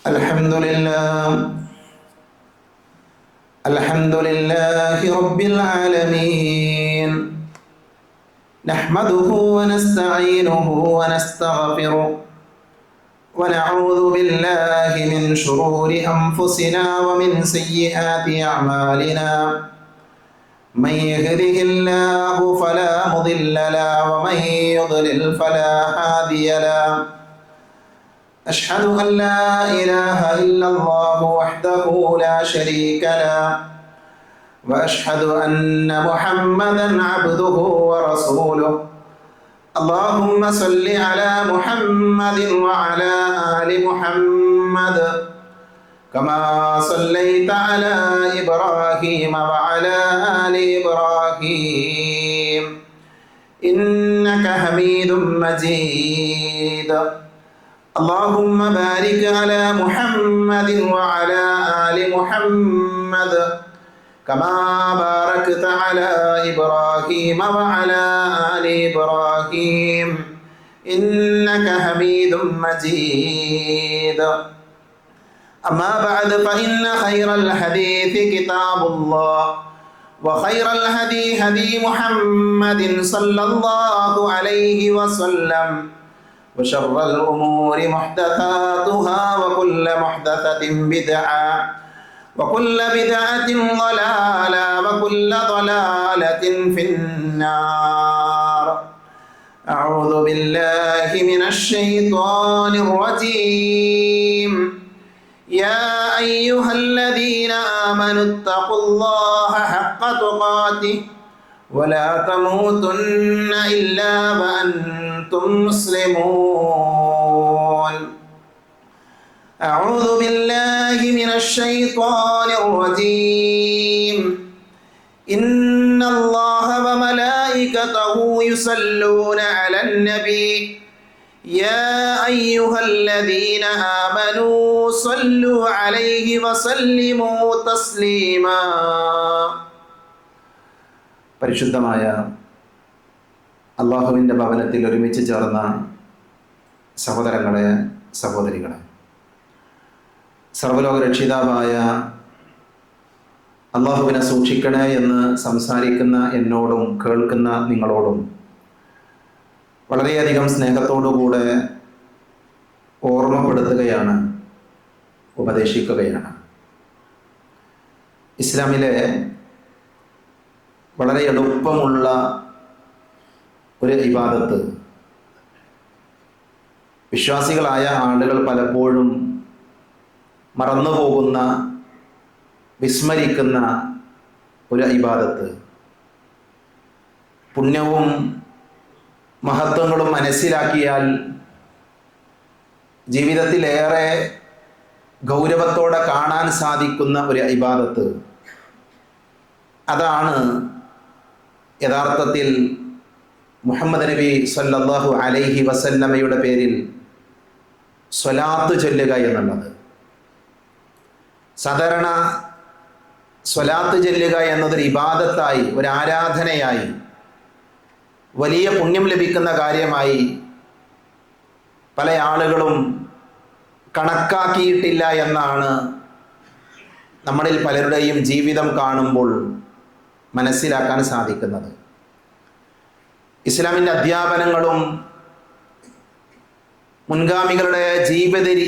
الحمد لله الحمد لله رب العالمين نحمده ونستعينه ونستغفره ونعوذ بالله من شرور أنفسنا ومن سيئات أعمالنا من يهده الله فلا مضل له ومن يضلل فلا هادي له أشهد أن لا إله إلا الله وحده لا شريك له وأشهد أن محمدا عبده ورسوله اللهم صل على محمد وعلى آل محمد كما صليت على إبراهيم وعلى آل إبراهيم إنك حميد مجيد اللهم بارك على محمد وعلى آل محمد كما باركت على إبراهيم وعلى آل إبراهيم إنك حميد مجيد أما بعد فإن خير الحديث كتاب الله وخير الهدي هدي محمد صلى الله عليه وسلم وشر الأمور محدثاتها وكل محدثة بدعة وكل بدعة ضلالة وكل ضلالة في النار أعوذ بالله من الشيطان الرجيم يا أيها الذين آمنوا اتقوا الله حق تقاته ولا تموتن إلا وأنتم مسلمون أعوذ بالله من الشيطان الرجيم إن الله وملائكته يصلون على النبي يا أيها الذين آمنوا صلوا عليه وسلموا تسليما പരിശുദ്ധമായ അള്ളാഹുവിൻ്റെ ഭവനത്തിൽ ഒരുമിച്ച് ചേർന്ന സഹോദരങ്ങളെ, സഹോദരികളെ, സർവ്വലോക രക്ഷിതാവായ അള്ളാഹുവിനെ സൂക്ഷിക്കണേ എന്ന് സംസാരിക്കുന്ന എന്നോടും കേൾക്കുന്ന നിങ്ങളോടും വളരെയധികം സ്നേഹത്തോടുകൂടെ ഓർമ്മപ്പെടുത്തുകയാണ്, ഉപദേശിക്കുകയാണ്. ഇസ്ലാമിലെ വളരെ എളുപ്പമുള്ള ഒരു ഇബാദത്ത് വിശ്വാസികളായ ആളുകൾ പലപ്പോഴും മറന്നുപോകുന്ന, വിസ്മരിക്കുന്ന ഒരു ഇബാദത്ത്. പുണ്യവും മഹത്വങ്ങളും മനസ്സിലാക്കിയാൽ ജീവിതത്തിലേറെ ഗൗരവത്തോടെ കാണാൻ സാധിക്കുന്ന ഒരു ഇബാദത്ത്. അതാണ് യഥാർത്ഥത്തിൽ മുഹമ്മദ് നബി സല്ലല്ലാഹു അലൈഹി വസല്ലമയുടെ പേരിൽ സ്വലാത്ത് ചൊല്ലുക എന്നുള്ളത്. സാധാരണ സ്വലാത്ത് ചൊല്ലുക എന്നതൊരു ഇബാദത്തായി, ഒരു ആരാധനയായി, വലിയ പുണ്യം ലഭിക്കുന്ന കാര്യമായി പല ആളുകളും കണക്കാക്കിയിട്ടില്ല എന്നാണ് നമ്മളിൽ പലരുടെയും ജീവിതം കാണുമ്പോൾ മനസ്സിലാക്കാൻ സാധിക്കുന്നത്. ഇസ്ലാമിൻ്റെ അധ്യാപനങ്ങളും മുൻഗാമികളുടെ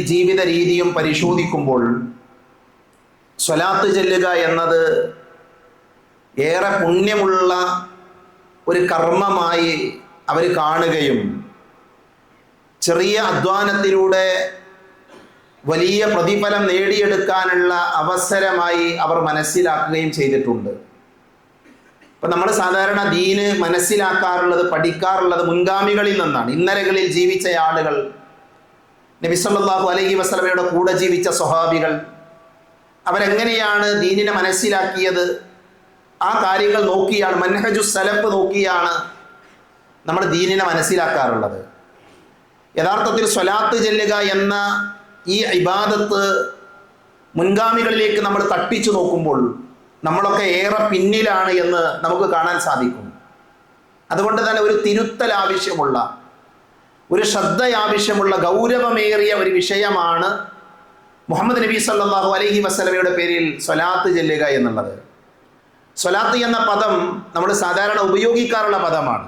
ജീവിത രീതിയും പരിശോധിക്കുമ്പോൾ സ്വലാത്ത് ചൊല്ലുക എന്നത് ഏറെ പുണ്യമുള്ള ഒരു കർമ്മമായി അവർ കാണുകയും ചെറിയ അധ്വാനത്തിലൂടെ വലിയ പ്രതിഫലം നേടിയെടുക്കാനുള്ള അവസരമായി അവർ മനസ്സിലാക്കുകയും ചെയ്തിട്ടുണ്ട്. അപ്പം നമ്മൾ സാധാരണ ദീന് മനസ്സിലാക്കാറുള്ളത്, പഠിക്കാറുള്ളത് മുൻഗാമികളിൽ നിന്നാണ്. ഇന്നലകളിൽ ജീവിച്ച ആളുകൾ, നബി സല്ലല്ലാഹു അലൈഹി വസല്ലമയുടെ കൂടെ ജീവിച്ച സ്വഹാബികൾ, അവരെങ്ങനെയാണ് ദീനിനെ മനസ്സിലാക്കിയത്, ആ കാര്യങ്ങൾ നോക്കിയാണ്, മൻഹജു സലഫ് നോക്കിയാണ് നമ്മൾ ദീനിനെ മനസ്സിലാക്കാറുള്ളത്. യഥാർത്ഥത്തിൽ സ്വലാത്ത് ചൊല്ലുക എന്ന ഈ ഇബാദത്ത് മുൻഗാമികളിലേക്ക് നമ്മൾ തട്ടിച്ചു നോക്കുമ്പോൾ നമ്മളൊക്കെ ഏറെ പിന്നിലാണ് എന്ന് നമുക്ക് കാണാൻ സാധിക്കും. അതുകൊണ്ട് തന്നെ ഒരു തിരുത്തൽ ആവശ്യമുള്ള, ഒരു ശ്രദ്ധ ആവശ്യമുള്ള ഗൗരവമേറിയ ഒരു വിഷയമാണ് മുഹമ്മദ് നബി സല്ലല്ലാഹു അലൈഹി വസല്ലമയുടെ പേരിൽ സ്വലാത്ത് ചെല്ലുക എന്നുള്ളത്. സ്വലാത്ത് എന്ന പദം നമ്മൾ സാധാരണ ഉപയോഗിക്കാറുള്ള പദമാണ്.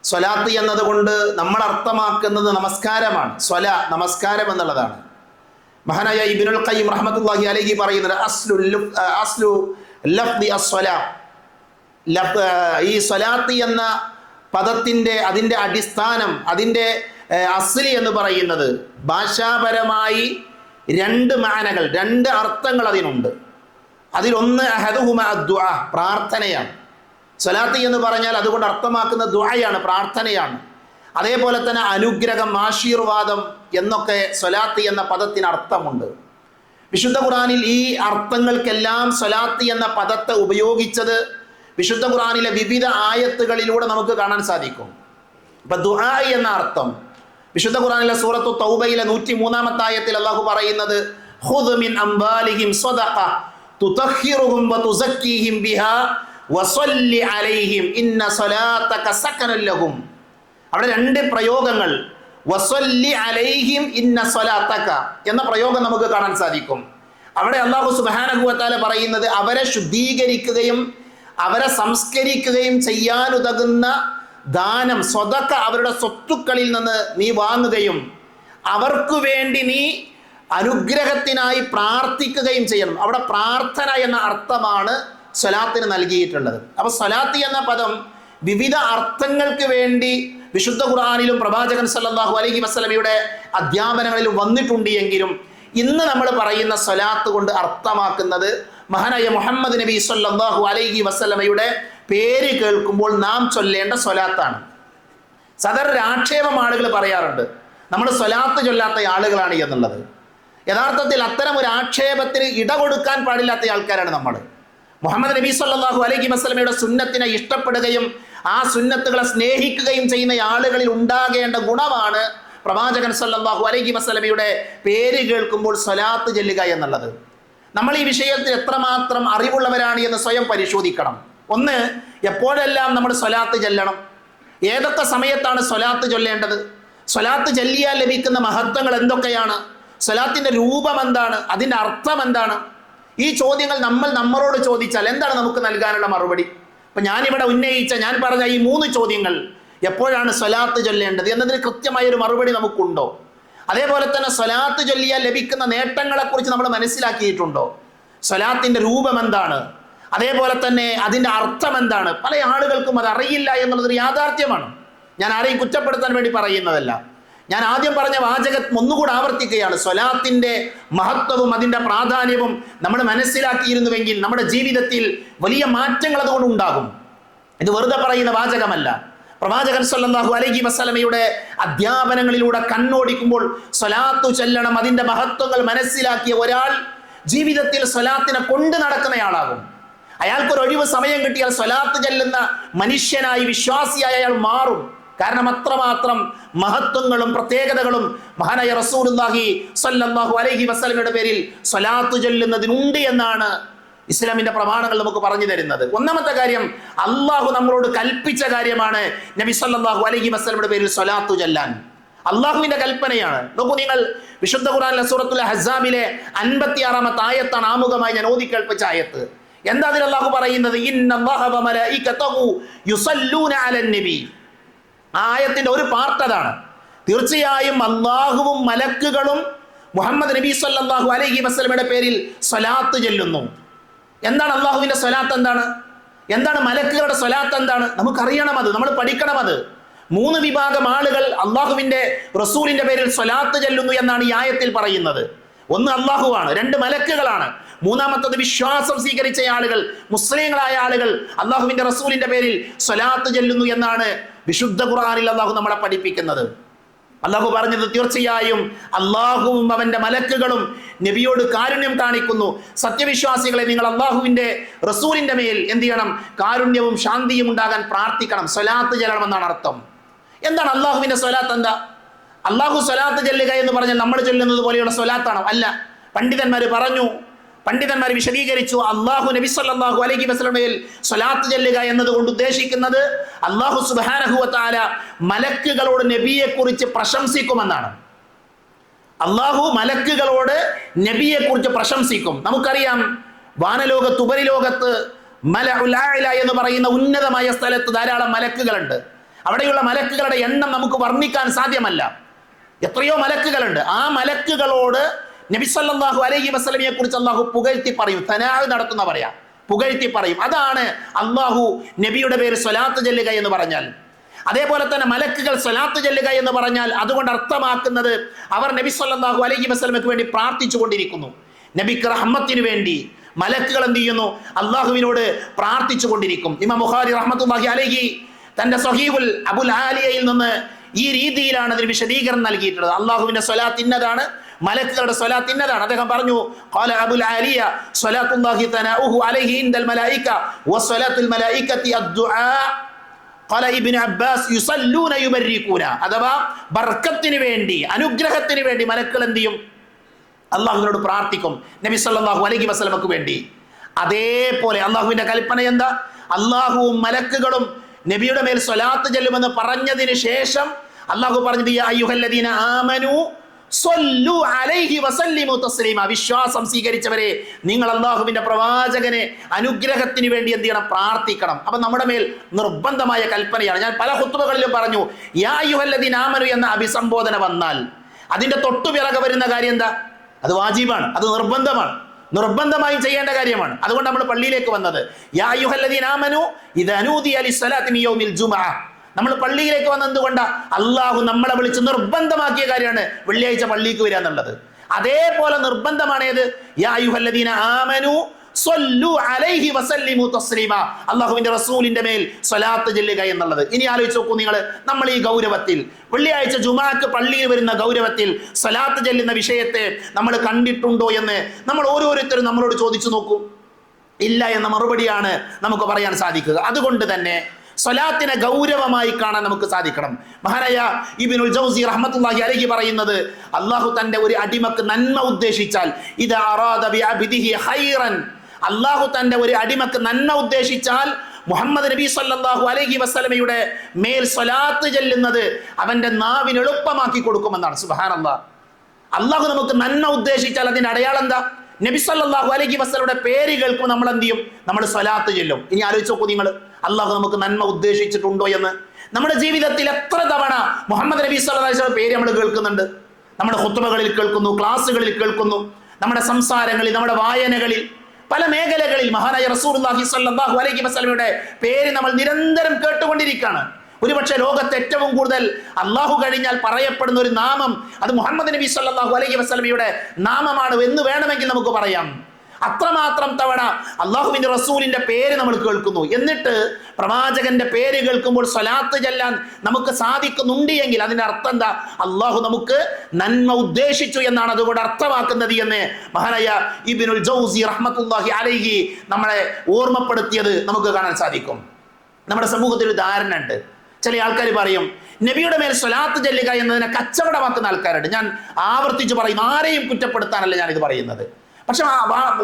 സ്വലാത്ത് എന്നതുകൊണ്ട് നമ്മൾ അർത്ഥമാക്കുന്നത് നമസ്കാരമാണ്. നമസ്കാരം എന്നുള്ളതാണ്. മഹാനായ ഇബ്നുൽ ഖയ്യിം റഹ്മത്തുള്ളാഹി അലൈഹി പറയുന്നത് അസ്ലു ലഫ്ദി അസ്സലാ, ഈ സ്വലാത്ത് എന്ന അതിൻ്റെ അടിസ്ഥാനം, അതിൻ്റെ അസ്ലി എന്ന് പറയുന്നത് ഭാഷാപരമായി രണ്ട് മാനകൾ, രണ്ട് അർത്ഥങ്ങൾ അതിനുണ്ട്. അതിലൊന്ന് അഹദുഹുമ അദ്ദുആ, പ്രാർത്ഥനയാണ്. സ്വലാത്ത് എന്ന് പറഞ്ഞാൽ അതുകൊണ്ട് അർത്ഥമാക്കുന്ന ദുആയാണ്, പ്രാർത്ഥനയാണ്. അതേപോലെ തന്നെ അനുഗ്രഹം, ആശീർവാദം എന്നൊക്കെ സ്വലാത്ത് എന്ന പദത്തിന് അർത്ഥമുണ്ട്. വിശുദ്ധ ഖുർആനിൽ ഈ അർത്ഥങ്ങൾക്കെല്ലാം സ്വലാത്ത് എന്ന പദത്തെ ഉപയോഗിച്ചത് വിശുദ്ധ ഖുർആനിലെ വിവിധ ആയത്തുകളിലൂടെ നമുക്ക് കാണാൻ സാധിക്കും. ഇപ്പൊ ദുആ എന്ന അർത്ഥം വിശുദ്ധ ഖുർആനിലെ സൂറത്തു തൗബയിലെ 103-ാമത്തെ ആയത്തിൽ അല്ലാഹു പറയുന്നത് ഖുദ് മിൻ അംവാലിഹിം സ്വദഖ തുതഹിറുഹും വതുസക്കീഹിം ബിഹാ വസല്ലി അലൈഹിം ഇന്ന സ്വലാതക സകനൻ ലഹും. അവിടെ രണ്ട് പ്രയോഗങ്ങൾ, വസല്ലി അലൈഹിം ഇന്ന സ്വലാതക എന്ന പ്രയോഗം നമുക്ക് കാണാൻ സാധിക്കും. അവിടെ അല്ലാഹു സുബ്ഹാനഹു വ തആല പറയുന്നത് അവരെ ശുദ്ധീകരിക്കുകയും അവരെ സംസ്കരിക്കുകയും ചെയ്യാനുതകുന്ന ദാനം, സ്വതക്ക, അവരുടെ സ്വത്തുക്കളിൽ നിന്ന് നീ വാങ്ങുകയും അവർക്ക് വേണ്ടി നീ അനുഗ്രഹത്തിനായി പ്രാർത്ഥിക്കുകയും ചെയ്യണം. അവിടെ പ്രാർത്ഥന എന്ന അർത്ഥമാണ് സ്വലാത്തിന് നൽകിയിട്ടുള്ളത്. അപ്പോൾ സ്വലാത്ത് എന്ന പദം വിവിധ അർത്ഥങ്ങൾക്ക് വേണ്ടി വിശുദ്ധ ഖുർആനിലും പ്രവാചകൻ സല്ലല്ലാഹു അലൈഹി വസല്ലമയുടെ അധ്യാപനങ്ങളിലും വന്നിട്ടുണ്ട് എങ്കിലും ഇന്ന് നമ്മൾ പറയുന്ന സ്വലാത്ത് കൊണ്ട് അർത്ഥമാക്കുന്നത് മഹാനായ മുഹമ്മദ് നബി സല്ലല്ലാഹു അലൈഹി വസല്ലമയുടെ പേര് കേൾക്കുമ്പോൾ നാം ചൊല്ലേണ്ട സ്വലാത്താണ്. സാധാരണ ആക്ഷേപം ആളുകൾ പറയാറുണ്ട്, നമ്മൾ സ്വലാത്ത് ചൊല്ലാത്ത ആളുകളാണ് എന്നുള്ളത്. യഥാർത്ഥത്തിൽ അത്തരം ഒരു ആക്ഷേപത്തിന് ഇട കൊടുക്കാൻ പാടില്ലാത്ത ആൾക്കാരാണ് നമ്മൾ. മുഹമ്മദ് നബി സല്ലല്ലാഹു അലൈഹി വസല്ലമയുടെ സുന്നത്തിനെ ഇഷ്ടപ്പെടുകയും ആ സുന്നത്തുകളെ സ്നേഹിക്കുകയും ചെയ്യുന്ന ആളുകളിൽ ഉണ്ടാകേണ്ട ഗുണമാണ് പ്രവാചകൻ സല്ലല്ലാഹു അലൈഹി വസല്ലമയുടെ പേര് കേൾക്കുമ്പോൾ സ്വലാത്ത് ചൊല്ലുക എന്നുള്ളത്. നമ്മൾ ഈ വിഷയത്തിൽ എത്രമാത്രം അറിവുള്ളവരാണ് എന്ന് സ്വയം പരിശോധിക്കണം. ഒന്ന്, എപ്പോഴെല്ലാം നമ്മൾ സ്വലാത്ത് ചൊല്ലണം, ഏതൊക്കെ സമയത്താണ് സ്വലാത്ത് ചൊല്ലേണ്ടത്, സ്വലാത്ത് ചൊല്ലിയാൽ ലഭിക്കുന്ന മഹത്വങ്ങൾ എന്തൊക്കെയാണ്, സ്വലാത്തിൻ്റെ രൂപം എന്താണ്, അതിൻ്റെ അർത്ഥം എന്താണ്? ഈ ചോദ്യങ്ങൾ നമ്മളോട് ചോദിച്ചാൽ എന്താണ് നമുക്ക് നൽകാനുള്ള മറുപടി? അപ്പം ഞാൻ പറഞ്ഞ ഈ 3 ചോദ്യങ്ങൾ, എപ്പോഴാണ് സ്വലാത്ത് ചൊല്ലേണ്ടത് എന്നതിന് കൃത്യമായൊരു മറുപടി നമുക്കുണ്ടോ? അതേപോലെ തന്നെ സ്വലാത്ത് ചൊല്ലിയാൽ ലഭിക്കുന്ന നേട്ടങ്ങളെക്കുറിച്ച് നമ്മൾ മനസ്സിലാക്കിയിട്ടുണ്ടോ? സ്വലാത്തിൻ്റെ രൂപം എന്താണ്, അതേപോലെ തന്നെ അതിൻ്റെ അർത്ഥം എന്താണ്? പല ആളുകൾക്കും അത് അറിയില്ല എന്നുള്ളതൊരു യാഥാർത്ഥ്യമാണ്. ഞാൻ ആരെയും കുറ്റപ്പെടുത്താൻ വേണ്ടി പറയുന്നതല്ല. ഞാൻ ആദ്യം പറഞ്ഞ വാചകം ഒന്നുകൂടെ ആവർത്തിക്കുകയാണ്. സ്വലാത്തിൻ്റെ മഹത്വവും അതിൻ്റെ പ്രാധാന്യവും നമ്മൾ മനസ്സിലാക്കിയിരുന്നുവെങ്കിൽ നമ്മുടെ ജീവിതത്തിൽ വലിയ മാറ്റങ്ങൾ അതുകൊണ്ട് ഉണ്ടാകും. ഇത് വെറുതെ പറയുന്ന വാചകമല്ല. പ്രവാചകൻ സല്ലല്ലാഹു അലൈഹി വസല്ലമയുടെ അധ്യാപനങ്ങളിലൂടെ കണ്ണോടിക്കുമ്പോൾ സ്വലാത്തു ചൊല്ലണം, അതിൻ്റെ മഹത്വങ്ങൾ മനസ്സിലാക്കിയ ഒരാൾ ജീവിതത്തിൽ സ്വലാത്തിനെ കൊണ്ട് നടക്കുന്നയാളാകും. അയാൾക്കൊരു ഒഴിവ് സമയം കിട്ടിയാൽ സ്വലാത്ത് ചൊല്ലുന്ന മനുഷ്യനായി, വിശ്വാസിയായി അയാൾ മാറും. കാരണം അത്രമാത്രം മഹത്വങ്ങളും പ്രത്യേകതകളും മഹാനായ റസൂലുള്ളാഹി സ്വല്ലല്ലാഹു അലൈഹി വസല്ലമയുടെ പേരിൽ സ്വലാത്ത് ചൊല്ലുന്നതിനുണ്ട് എന്നാണ് ഇസ്ലാമിന്റെ പ്രമാണങ്ങൾ നമുക്ക് പറഞ്ഞു തരുന്നത്. ഒന്നാമത്തെ കാര്യം, അള്ളാഹു നമ്മളോട് കൽപ്പിച്ച കാര്യമാണ് നബി സല്ലല്ലാഹു അലൈഹി വസല്ലമയുടെ പേരിൽ സ്വലാത്തു ചൊല്ലാൻ. അള്ളാഹുവിന്റെ കൽപ്പനയാണ്. നോക്കൂ നിങ്ങൾ, വിശുദ്ധ ഖുർആനിലെ സൂറത്തുൽ അഹ്സാബിലെ 56-ാമത്തെ ആയത്താണ് ആമുഖമായി ഞാൻ ഓതി കേൾപ്പിച്ച ആയത്ത്. എന്താ അതിൽ അള്ളാഹു പറയുന്നത്? ഇന്നല്ലാഹ വ മലായികതഹു യുസല്ലൂന അലൻ നബി. ആ ആയത്തിന്റെ ഒരു പാർട്ട് അതാണ്. തീർച്ചയായും അള്ളാഹുവും മലക്കുകളും മുഹമ്മദ് നബി സല്ലല്ലാഹു അലൈഹി വസല്ലമയുടെ പേരിൽ സ്വലാത്ത് ചൊല്ലുന്നു. എന്താണ് അള്ളാഹുവിന്റെ സ്വലാത്ത്? എന്താണ് മലക്കുകളുടെ സ്വലാത്ത്? എന്താണ്? നമുക്കറിയണം, അത് നമ്മൾ പഠിക്കണം. അത് 3 വിഭാഗം ആളുകൾ അള്ളാഹുവിന്റെ റസൂലിന്റെ പേരിൽ സ്വലാത്ത് ചൊല്ലുന്നു എന്നാണ് ഈ ആയത്തിൽ പറയുന്നത്. ഒന്ന് അള്ളാഹുവാണ്, 2 മലക്കുകളാണ്, മൂന്നാമത്തത് വിശ്വാസം സ്വീകരിച്ച ആളുകൾ, മുസ്ലിങ്ങളായ ആളുകൾ അള്ളാഹുവിന്റെ റസൂലിന്റെ പേരിൽ സ്വലാത്ത് ചൊല്ലുന്നു എന്നാണ് വിശുദ്ധ ഖുർആനിൽ അള്ളാഹു നമ്മളെ പഠിപ്പിക്കുന്നത്. അള്ളാഹു പറഞ്ഞത് തീർച്ചയായും അള്ളാഹുവും അവന്റെ മലക്കുകളും നബിയോട് കാരുണ്യം കാണിക്കുന്നു. സത്യവിശ്വാസികളെ, നിങ്ങൾ അള്ളാഹുവിന്റെ റസൂലിന്റെ മേൽ എന്ത് ചെയ്യണം? കാരുണ്യവും ശാന്തിയും ഉണ്ടാകാൻ പ്രാർത്ഥിക്കണം, സ്വലാത്ത് ചൊല്ലണമെന്നാണ് അർത്ഥം. എന്താണ് അള്ളാഹുവിന്റെ സ്വലാത്ത്? എന്താ അള്ളാഹു സ്വലാത്ത് ചൊല്ലുക എന്ന് പറഞ്ഞാൽ നമ്മൾ ചൊല്ലുന്നത് പോലെയുള്ള സ്വലാത്താണോ? അല്ല. പണ്ഡിതന്മാർ വിശദീകരിച്ചു. അള്ളാഹു നബി സല്ലല്ലാഹു അലൈഹി വസല്ലമയിൽ സ്വലാത്ത് ചൊല്ലുക എന്നതുകൊണ്ട് ഉദ്ദേശിക്കുന്നത് അള്ളാഹു സുബ്ഹാനഹു വ തആല മലക്കുകളോട് നബിയെ കുറിച്ച് പ്രശംസിക്കുമെന്നാണ്. അള്ളാഹു മലക്കുകളോട് നബിയെ കുറിച്ച് പ്രശംസിക്കും. നമുക്കറിയാം, വാനലോകത്ത് ഉപരിലോകത്ത് മലഉൽ അഅ്ല എന്ന് പറയുന്ന ഉന്നതമായ സ്ഥലത്ത് ധാരാളം മലക്കുകളുണ്ട്. അവിടെയുള്ള മലക്കുകളുടെ എണ്ണം നമുക്ക് വർണ്ണിക്കാൻ സാധ്യമല്ല. എത്രയോ മലക്കുകളുണ്ട്. ആ മലക്കുകളോട് നബി സല്ലല്ലാഹു അലൈഹി വസല്ലമയെ കുറിച്ച് അള്ളാഹു പുകഴ്ത്തി പറയും. തനാഅ് നടത്തുന്ന പറയാം, പുകഴ്ത്തി പറയും. അതാണ് അള്ളാഹു നബിയുടെ പേര് സ്വലാത്ത് ചൊല്ലുക എന്ന് പറഞ്ഞാൽ. അതേപോലെ തന്നെ മലക്കുകൾ സ്വലാത്ത് ചൊല്ലുക എന്ന് പറഞ്ഞാൽ അതുകൊണ്ട് അർത്ഥമാക്കുന്നത് അവർ നബി സല്ലല്ലാഹു അലൈഹി വസല്ലമയ്ക്ക് വേണ്ടി പ്രാർത്ഥിച്ചു കൊണ്ടിരിക്കുന്നു. നബിക്ക് റഹ്മത്തിന് വേണ്ടി മലക്കുകൾ എന്ത് ചെയ്യുന്നു? അള്ളാഹുവിനോട് പ്രാർത്ഥിച്ചു കൊണ്ടിരിക്കും. ഇമാം ബുഖാരി റഹ്മത്തുള്ളാഹി അലൈഹി തന്റെ സ്വഹീഹുൽ അബുൽ ആലിയയിൽ നിന്ന് ഈ രീതിയിലാണ് അതിന് വിശദീകരണം നൽകിയിട്ടുള്ളത്. അള്ളാഹുവിന്റെ സ്വലാത്ത് ഇന്നതാണ്, മലക്കുകളുടെ സ്വലാത്ത് ഇന്നതാണ്. അദ്ദേഹം പറഞ്ഞു, ഖാല അബുൽ ആലിയ സ്വലാത്തുല്ലാഹി തനാഉഹു അലൈഹി ഇൻദൽ മലായിക വസ്സലാത്തുൽ മലായികതി അദ്ദുആ. ഖാല ഇബ്നു അബ്ബാസ് യുസല്ലൂന യുബരികൂന. അഥവാ ബർക്കത്തിന് വേണ്ടി, അനുഗ്രഹത്തിന് വേണ്ടി മലക്കുകൾ എന്ത് ചെയ്യും? അള്ളാഹുവിനോട് പ്രാർത്ഥിക്കും, നബി സല്ലല്ലാഹു അലൈഹി വസല്ലമക്ക് വേണ്ടി. അതേപോലെ അള്ളാഹുവിന്റെ കൽപ്പന എന്താ? അള്ളാഹുവും മലക്കുകളും നബിയുടെ മേൽ സ്വലാത്ത് ചൊല്ലുമെന്ന് പറഞ്ഞതിന് ശേഷം അള്ളാഹു പറഞ്ഞത്, യാ അയ്യുഹല്ലദീന ആമനൂ സ്വല്ലു അലൈഹി വസല്ലിമു തസ്ലീമ. വിശ്വാസം സ്വീകരിച്ചവരെ, നിങ്ങൾ അള്ളാഹുവിന്റെ പ്രവാചകനെ അനുഗ്രഹത്തിന് വേണ്ടി എന്ത് ചെയ്യണം? പ്രാർത്ഥിക്കണം. അപ്പൊ നമ്മുടെ മേൽ നിർബന്ധമായ കൽപ്പനയാണ്. ഞാൻ പല ഖുത്ബകളിലും പറഞ്ഞു, യാ അയ്യുഹല്ലദീന ആമനു എന്ന അഭിസംബോധന വന്നാൽ അതിന്റെ തൊട്ടുപിറകെ വരുന്ന കാര്യം എന്താ? അത് വാജിബാണ്, അത് നിർബന്ധമാണ്, നിർബന്ധമായും ചെയ്യേണ്ട കാര്യമാണ്. അതുകൊണ്ട് നമ്മൾ പള്ളിയിലേക്ക് വന്നത്. യാ അയ്യുഹല്ലദീന ആമനു ഇദാ നൂദിയ ലിസ്സലാത്തി മിൻ യൗമിൽ ജുമുഅ. നമ്മൾ പള്ളിയിലേക്ക് വന്നത് എന്തുകൊണ്ടാ? അള്ളാഹു നമ്മളെ വിളിച്ച് നിർബന്ധമാക്കിയ കാര്യമാണ് വെള്ളിയാഴ്ച പള്ളിക്ക് വരിക എന്നുള്ളത്. അതേപോലെ നിർബന്ധമാണ് ഏത്? യാ അയ്യുഹല്ലദീന ആമനു സ്വല്ലു അലൈഹി വസല്ലിമു തസ്ലീമ. അള്ളാഹുവിന്റെ റസൂലിന്റെ മേൽ സ്വലാത്ത് ചൊല്ലുക എന്നുള്ളത്. ഇനി ആലോചിച്ച് നോക്കൂ നിങ്ങൾ, നമ്മൾ ഈ ഗൗരവത്തിൽ വെള്ളിയാഴ്ച ജുമാക്ക് പള്ളിയിൽ വരുന്ന ഗൗരവത്തിൽ സ്വലാത്ത് ചൊല്ലുന്ന വിഷയത്തെ നമ്മൾ കണ്ടിട്ടുണ്ടോ എന്ന് നമ്മൾ ഓരോരുത്തരും നമ്മളോട് ചോദിച്ചു നോക്കൂ. ഇല്ല എന്ന മറുപടിയാണ് നമുക്ക് പറയാൻ സാധിക്കുക. അതുകൊണ്ട് തന്നെ സ്വലാത്തിനെ ഗൗരവമായി കാണാൻ നമുക്ക് സാധിക്കണം. മഹാനായ ഇബ്നുൽ ജൗസി റഹ്മത്തുള്ളാഹി അലൈഹി പറയുന്നത്, അള്ളാഹു തന്റെ ഒരു അടിമക്ക് നന്മ ഉദ്ദേശിച്ചാൽ, ഇദാ അറാദ ബിഅബ്ദിഹി ഖൈറൻ, അള്ളാഹു തന്റെ ഒരു അടിമക്ക് നന്മ ഉദ്ദേശിച്ചാൽ മുഹമ്മദ് നബി സല്ലല്ലാഹു അലൈഹി വസല്ലമയുടെ മേൽ സ്വലാത്ത് ചൊല്ലുന്നത് അവന്റെ നാവിന് എളുപ്പമാക്കി കൊടുക്കുമെന്നാണ്. സുബ്ഹാനല്ലാഹ്. അള്ളാഹു നമുക്ക് നന്മ ഉദ്ദേശിച്ചാൽ അതിന്റെ അടയാളം എന്താ? നബി സല്ലല്ലാഹു അലൈഹി വസല്ലമയുടെ പേര് കേൾക്കുമ്പോൾ നമ്മൾ എന്ത് ചെയ്യും? നമ്മൾ സ്വലാത്ത് ചൊല്ലും. ഇനി ആലോചിച്ച് നോക്കൂ നിങ്ങൾ, അള്ളാഹു നമുക്ക് നന്മ ഉദ്ദേശിച്ചിട്ടുണ്ടോ എന്ന്. നമ്മുടെ ജീവിതത്തിൽ എത്ര തവണ മുഹമ്മദ് നബി സല്ലല്ലാഹു അലൈഹി വസല്ലം പേര് നമ്മൾ കേൾക്കുന്നുണ്ട്? നമ്മുടെ ഖുത്ബകളിൽ കേൾക്കുന്നു, ക്ലാസ്സുകളിൽ കേൾക്കുന്നു, നമ്മുടെ സംസാരങ്ങളിൽ, നമ്മുടെ വായനകളിൽ, പല മേഖലകളിൽ മഹാനായ റസൂലുള്ളാഹി സ്വല്ലല്ലാഹു അലൈഹി വസല്ലമയുടെ പേര് നമ്മൾ നിരന്തരം കേട്ടുകൊണ്ടിരിക്കുകയാണ്. ഒരുപക്ഷെ ലോകത്ത് ഏറ്റവും കൂടുതൽ അള്ളാഹു കഴിഞ്ഞാൽ പറയപ്പെടുന്ന ഒരു നാമം അത് മുഹമ്മദ് നബി സല്ലല്ലാഹു അലൈഹി വസല്ലമയുടെ നാമമാണ് എന്ന് വേണമെങ്കിൽ നമുക്ക് പറയാം. അത്രമാത്രം തവണ അള്ളാഹുവിന്റെ റസൂലിന്റെ പേര് നമ്മൾ കേൾക്കുന്നു. എന്നിട്ട് പ്രവാചകന്റെ പേര് കേൾക്കുമ്പോൾ സ്വലാത്ത് ചൊല്ലാൻ നമുക്ക് സാധിക്കുന്നുണ്ട് എങ്കിൽ അതിന്റെ അർത്ഥം എന്താ? അള്ളാഹു നമുക്ക് നന്മ ഉദ്ദേശിച്ചു എന്നാണ് അതുകൊണ്ട് അർത്ഥമാക്കുന്നത് എന്ന് മഹാനായ ഇബ്നുൽ ജൗസി റഹ്മത്തുള്ളാഹി അലൈഹി നമ്മളെ ഓർമ്മപ്പെടുത്തിയത് നമുക്ക് കാണാൻ സാധിക്കും. നമ്മുടെ സമൂഹത്തിൽ ഒരു ധാരണ ഉണ്ട്. ചില ആൾക്കാർ പറയും നബിയുടെ മേൽ സ്വലാത്ത് ചൊല്ലുക എന്നതിനെ കച്ചവടമാക്കുന്ന ആൾക്കാരുണ്ട്. ഞാൻ ആവർത്തിച്ച് പറയും, ആരെയും കുറ്റപ്പെടുത്താനല്ല ഞാൻ ഇത് പറയുന്നത്. പക്ഷെ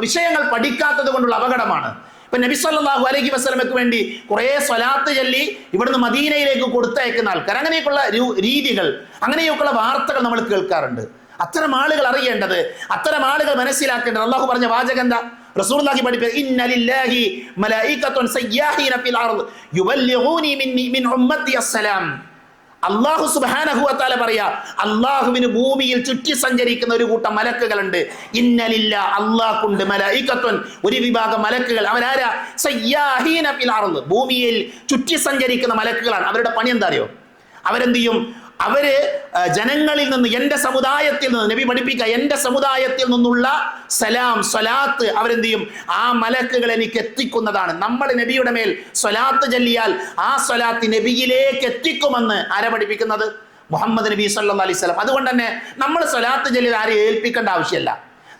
വിഷയങ്ങൾ പഠിക്കാത്തത് കൊണ്ടുള്ള അപകടമാണ്. ഇപ്പൊ നബി സല്ലല്ലാഹു അലൈഹി വസല്ലമയ്ക്ക് വേണ്ടി കുറെ സ്വലാത്ത് ചൊല്ലി ഇവിടുന്ന് മദീനയിലേക്ക് കൊടുത്തയക്കുന്ന ആൾക്കാർ, അങ്ങനെയൊക്കെയുള്ള രീതികൾ, അങ്ങനെയൊക്കെയുള്ള വാർത്തകൾ നമ്മൾ കേൾക്കാറുണ്ട്. അത്തരം ആളുകൾ അറിയേണ്ടത്, അത്തരം ആളുകൾ മനസ്സിലാക്കേണ്ടത്, അള്ളാഹു പറഞ്ഞ വാചകം എന്താ? റസൂലുള്ളാഹി പഠിപ്പിക്കുക, ഇന്ന ലില്ലാഹി മലായികത്തുൻ സയ്യാഹീന ഫിൽ അർദ് യുബല്ലിഗൂനി മിൻ ഉമ്മത്തി അസ്സലാം. അള്ളാഹു സുബ്ഹാനഹു വ തആല പറയാ, അള്ളാഹുവിന് ഭൂമിയിൽ ചുറ്റി സഞ്ചരിക്കുന്ന ഒരു കൂട്ടം മലക്കുകളുണ്ട്. ഇന്നലില്ല, അള്ളാഹുണ്ട് മലായികത്തുൻ, ഒരു വിഭാഗം മലക്കുകൾ. അവരാരാ? സയ്യാഹീന ഫിൽ അർദ്, ഭൂമിയിൽ ചുറ്റി സഞ്ചരിക്കുന്ന മലക്കുകളാണ്. അവരുടെ പണി എന്താ അറിയോ? അവരെന്ത് ചെയ്യും? അവര് ജനങ്ങളിൽ നിന്ന്, എന്റെ സമുദായത്തിൽ നിന്ന്, നബി പഠിപ്പിക്കുക, എന്റെ സമുദായത്തിൽ നിന്നുള്ള സലാം, സ്വലാത്ത് അവരെന്ത് ചെയ്യും? ആ മലക്കുകൾ എനിക്ക് എത്തിക്കുന്നതാണ്. നമ്മൾ നബിയുടെ മേൽ സ്വലാത്ത് ചൊല്ലിയാൽ ആ സ്വലാത്ത് നബിയിലേക്ക് എത്തിക്കുമെന്ന് ആരാ പഠിപ്പിക്കുന്നത്? മുഹമ്മദ് നബി സല്ലല്ലാഹു അലൈഹി വസല്ലം. അതുകൊണ്ട് തന്നെ നമ്മൾ സ്വലാത്ത് ചൊല്ലിയത് ആരെയും ഏൽപ്പിക്കേണ്ട ആവശ്യമില്ല.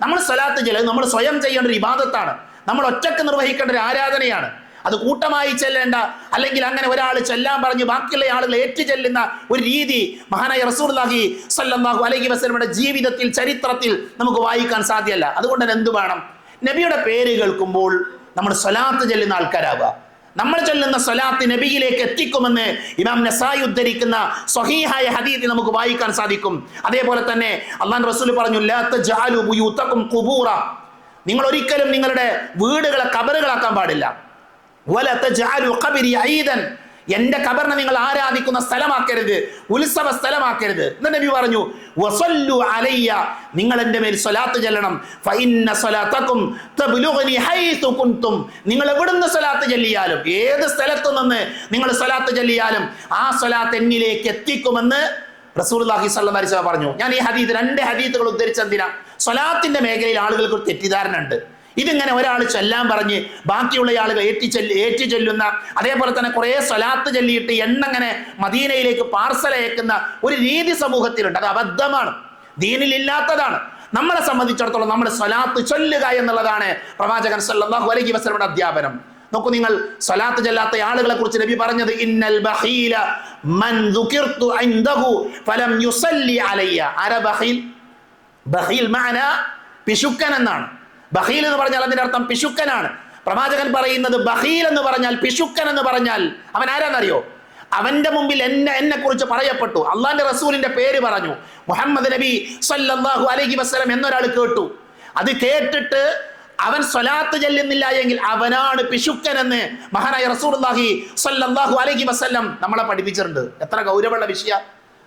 നമ്മൾ സ്വലാത്ത് ചൊല്ലുന്നത് നമ്മൾ സ്വയം ചെയ്യേണ്ട ഒരു ഇബാദത്താണ്. നമ്മൾ ഒറ്റക്ക് നിർവഹിക്കേണ്ട ഒരു ആരാധനയാണ്. അത് കൂട്ടമായി ചെല്ലേണ്ട, അല്ലെങ്കിൽ അങ്ങനെ ഒരാൾ ചെല്ലാൻ പറഞ്ഞ് ബാക്കിയുള്ള ആളുകൾ ഏറ്റു ചെല്ലുന്ന ഒരു രീതി മഹാനായ റസൂലുള്ളാഹി സ്വല്ലല്ലാഹു അലൈഹി വസല്ലമയുടെ ജീവിതത്തിൽ, ചരിത്രത്തിൽ നമുക്ക് വായിക്കാൻ സാധ്യമല്ല. അതുകൊണ്ട് തന്നെ എന്ത് വേണം? നബിയുടെ പേര് കേൾക്കുമ്പോൾ നമ്മൾ സ്വലാത്ത് ചെല്ലുന്ന ആൾക്കാരാവുക. നമ്മൾ ചൊല്ലുന്ന സ്വലാത്ത് നബിയിലേക്ക് എത്തിക്കുമെന്ന് ഇമാം നസായി ഉദ്ധരിക്കുന്ന സ്വഹീഹായ ഹദീസിൽ നമുക്ക് വായിക്കാൻ സാധിക്കും. അതേപോലെ തന്നെ അല്ലാഹു റസൂൽ പറഞ്ഞു, ലാ തജഅലു ബുയൂതകും ഖുബൂറ, നിങ്ങൾ ഒരിക്കലും നിങ്ങളുടെ വീടുകളെ ഖബറുകളാക്കാൻ പാടില്ല. വലാ തജഅലു ഖബരി ഈദൻ, എന്റെ ഖബറിനെ നിങ്ങൾ ആരാധിക്കുന്ന സ്ഥലമാക്കരുത്, ഉത്സവ സ്ഥലമാക്കരുത്. നബി പറഞ്ഞു, വസല്ലു അലയ്യ, നിങ്ങൾ എൻ്റെ മേൽ സ്വലാത്ത് ചൊല്ലണം. ഫഇന്ന സ്വലാത്തകും തബ്ലുഗനി ഹൈതു കുൻതും, നിങ്ങൾ എവിടുന്ന് സ്വലാത്ത് ചൊല്ലിയാലും, ഏത് സ്ഥലത്തു നിന്ന് നിങ്ങൾ സ്വലാത്ത് ചൊല്ലിയാലും ആ സ്വലാത്ത് എന്നിലേക്ക് എത്തിക്കുമെന്ന് റസൂലുള്ളാഹി സ്വല്ലല്ലാഹി അലൈഹി വസല്ലം പറഞ്ഞു. ഞാൻ ഈ ഹദീസ്, 2 ഹദീസുകൾ ഉദ്ധരിച്ചെന്തിനാ? സ്വലാത്തിന്റെ മേഖലയിൽ ആളുകൾക്ക് ഒരു തെറ്റിദ്ധാരണ ഉണ്ട്. ഇതിങ്ങനെ ഒരാൾ ചൊല്ലാൻ പറഞ്ഞ് ബാക്കിയുള്ള ആളുകൾ ഏറ്റി ചൊല്ലുന്ന, അതേപോലെ തന്നെ കുറേ സ്വലാത്ത് ചൊല്ലിയിട്ട് എണ്ണങ്ങനെ മദീനയിലേക്ക് പാർസൽ അയക്കുന്ന ഒരു രീതി സമൂഹത്തിലുണ്ട്. അത് അബദ്ധമാണ്, ദീനിലില്ലാത്തതാണ്. നമ്മളെ സംബന്ധിച്ചിടത്തോളം നമ്മൾ സ്വലാത്ത് ചൊല്ലുക എന്നുള്ളതാണ് പ്രവാചകൻ സല്ലല്ലാഹു അലൈഹി വസല്ലമയുടെ അധ്യാപനം. നോക്കൂ, നിങ്ങൾ സ്വലാത്ത് ചൊല്ലാത്ത ആളുകളെ കുറിച്ച് നബി പറഞ്ഞത്, ഇന്നൽ ബഖീല മൻ ദുകിർതു ഇൻദഹു ഫലം യുസല്ലി അലയ്യ. ആരാ ബഖീൽ? ബഖീൽ മഅന പിശുക്കൻ എന്നാണ്. ബഖീൽ എന്ന് പറഞ്ഞാൽ അതിന്റെ അർത്ഥം പിശുക്കനാണ്. പ്രവാചകൻ പറയുന്നത് ബഖീൽ എന്ന് പറഞ്ഞാൽ, പിശുക്കൻ എന്ന് പറഞ്ഞാൽ അവൻ ആരാന്നറിയോ? അവന്റെ മുമ്പിൽ എന്നെ കുറിച്ച് പറയപ്പെട്ടു, അള്ളാന്റെ റസൂലിന്റെ പേര് പറഞ്ഞു, മുഹമ്മദ് നബി സല്ലല്ലാഹു അലൈഹി വസല്ലം എന്നൊരാൾ കേട്ടു. അത് കേട്ടിട്ട് അവൻ സ്വലാത്ത് ചെല്ലുന്നില്ല എങ്കിൽ അവനാണ് പിശുക്കൻ എന്ന് മഹാനായ റസൂലുള്ളാഹി സല്ലല്ലാഹു അലൈഹി വസല്ലം നമ്മളെ പഠിപ്പിച്ചിട്ടുണ്ട്. എത്ര ഗൗരവമുള്ള വിഷയം!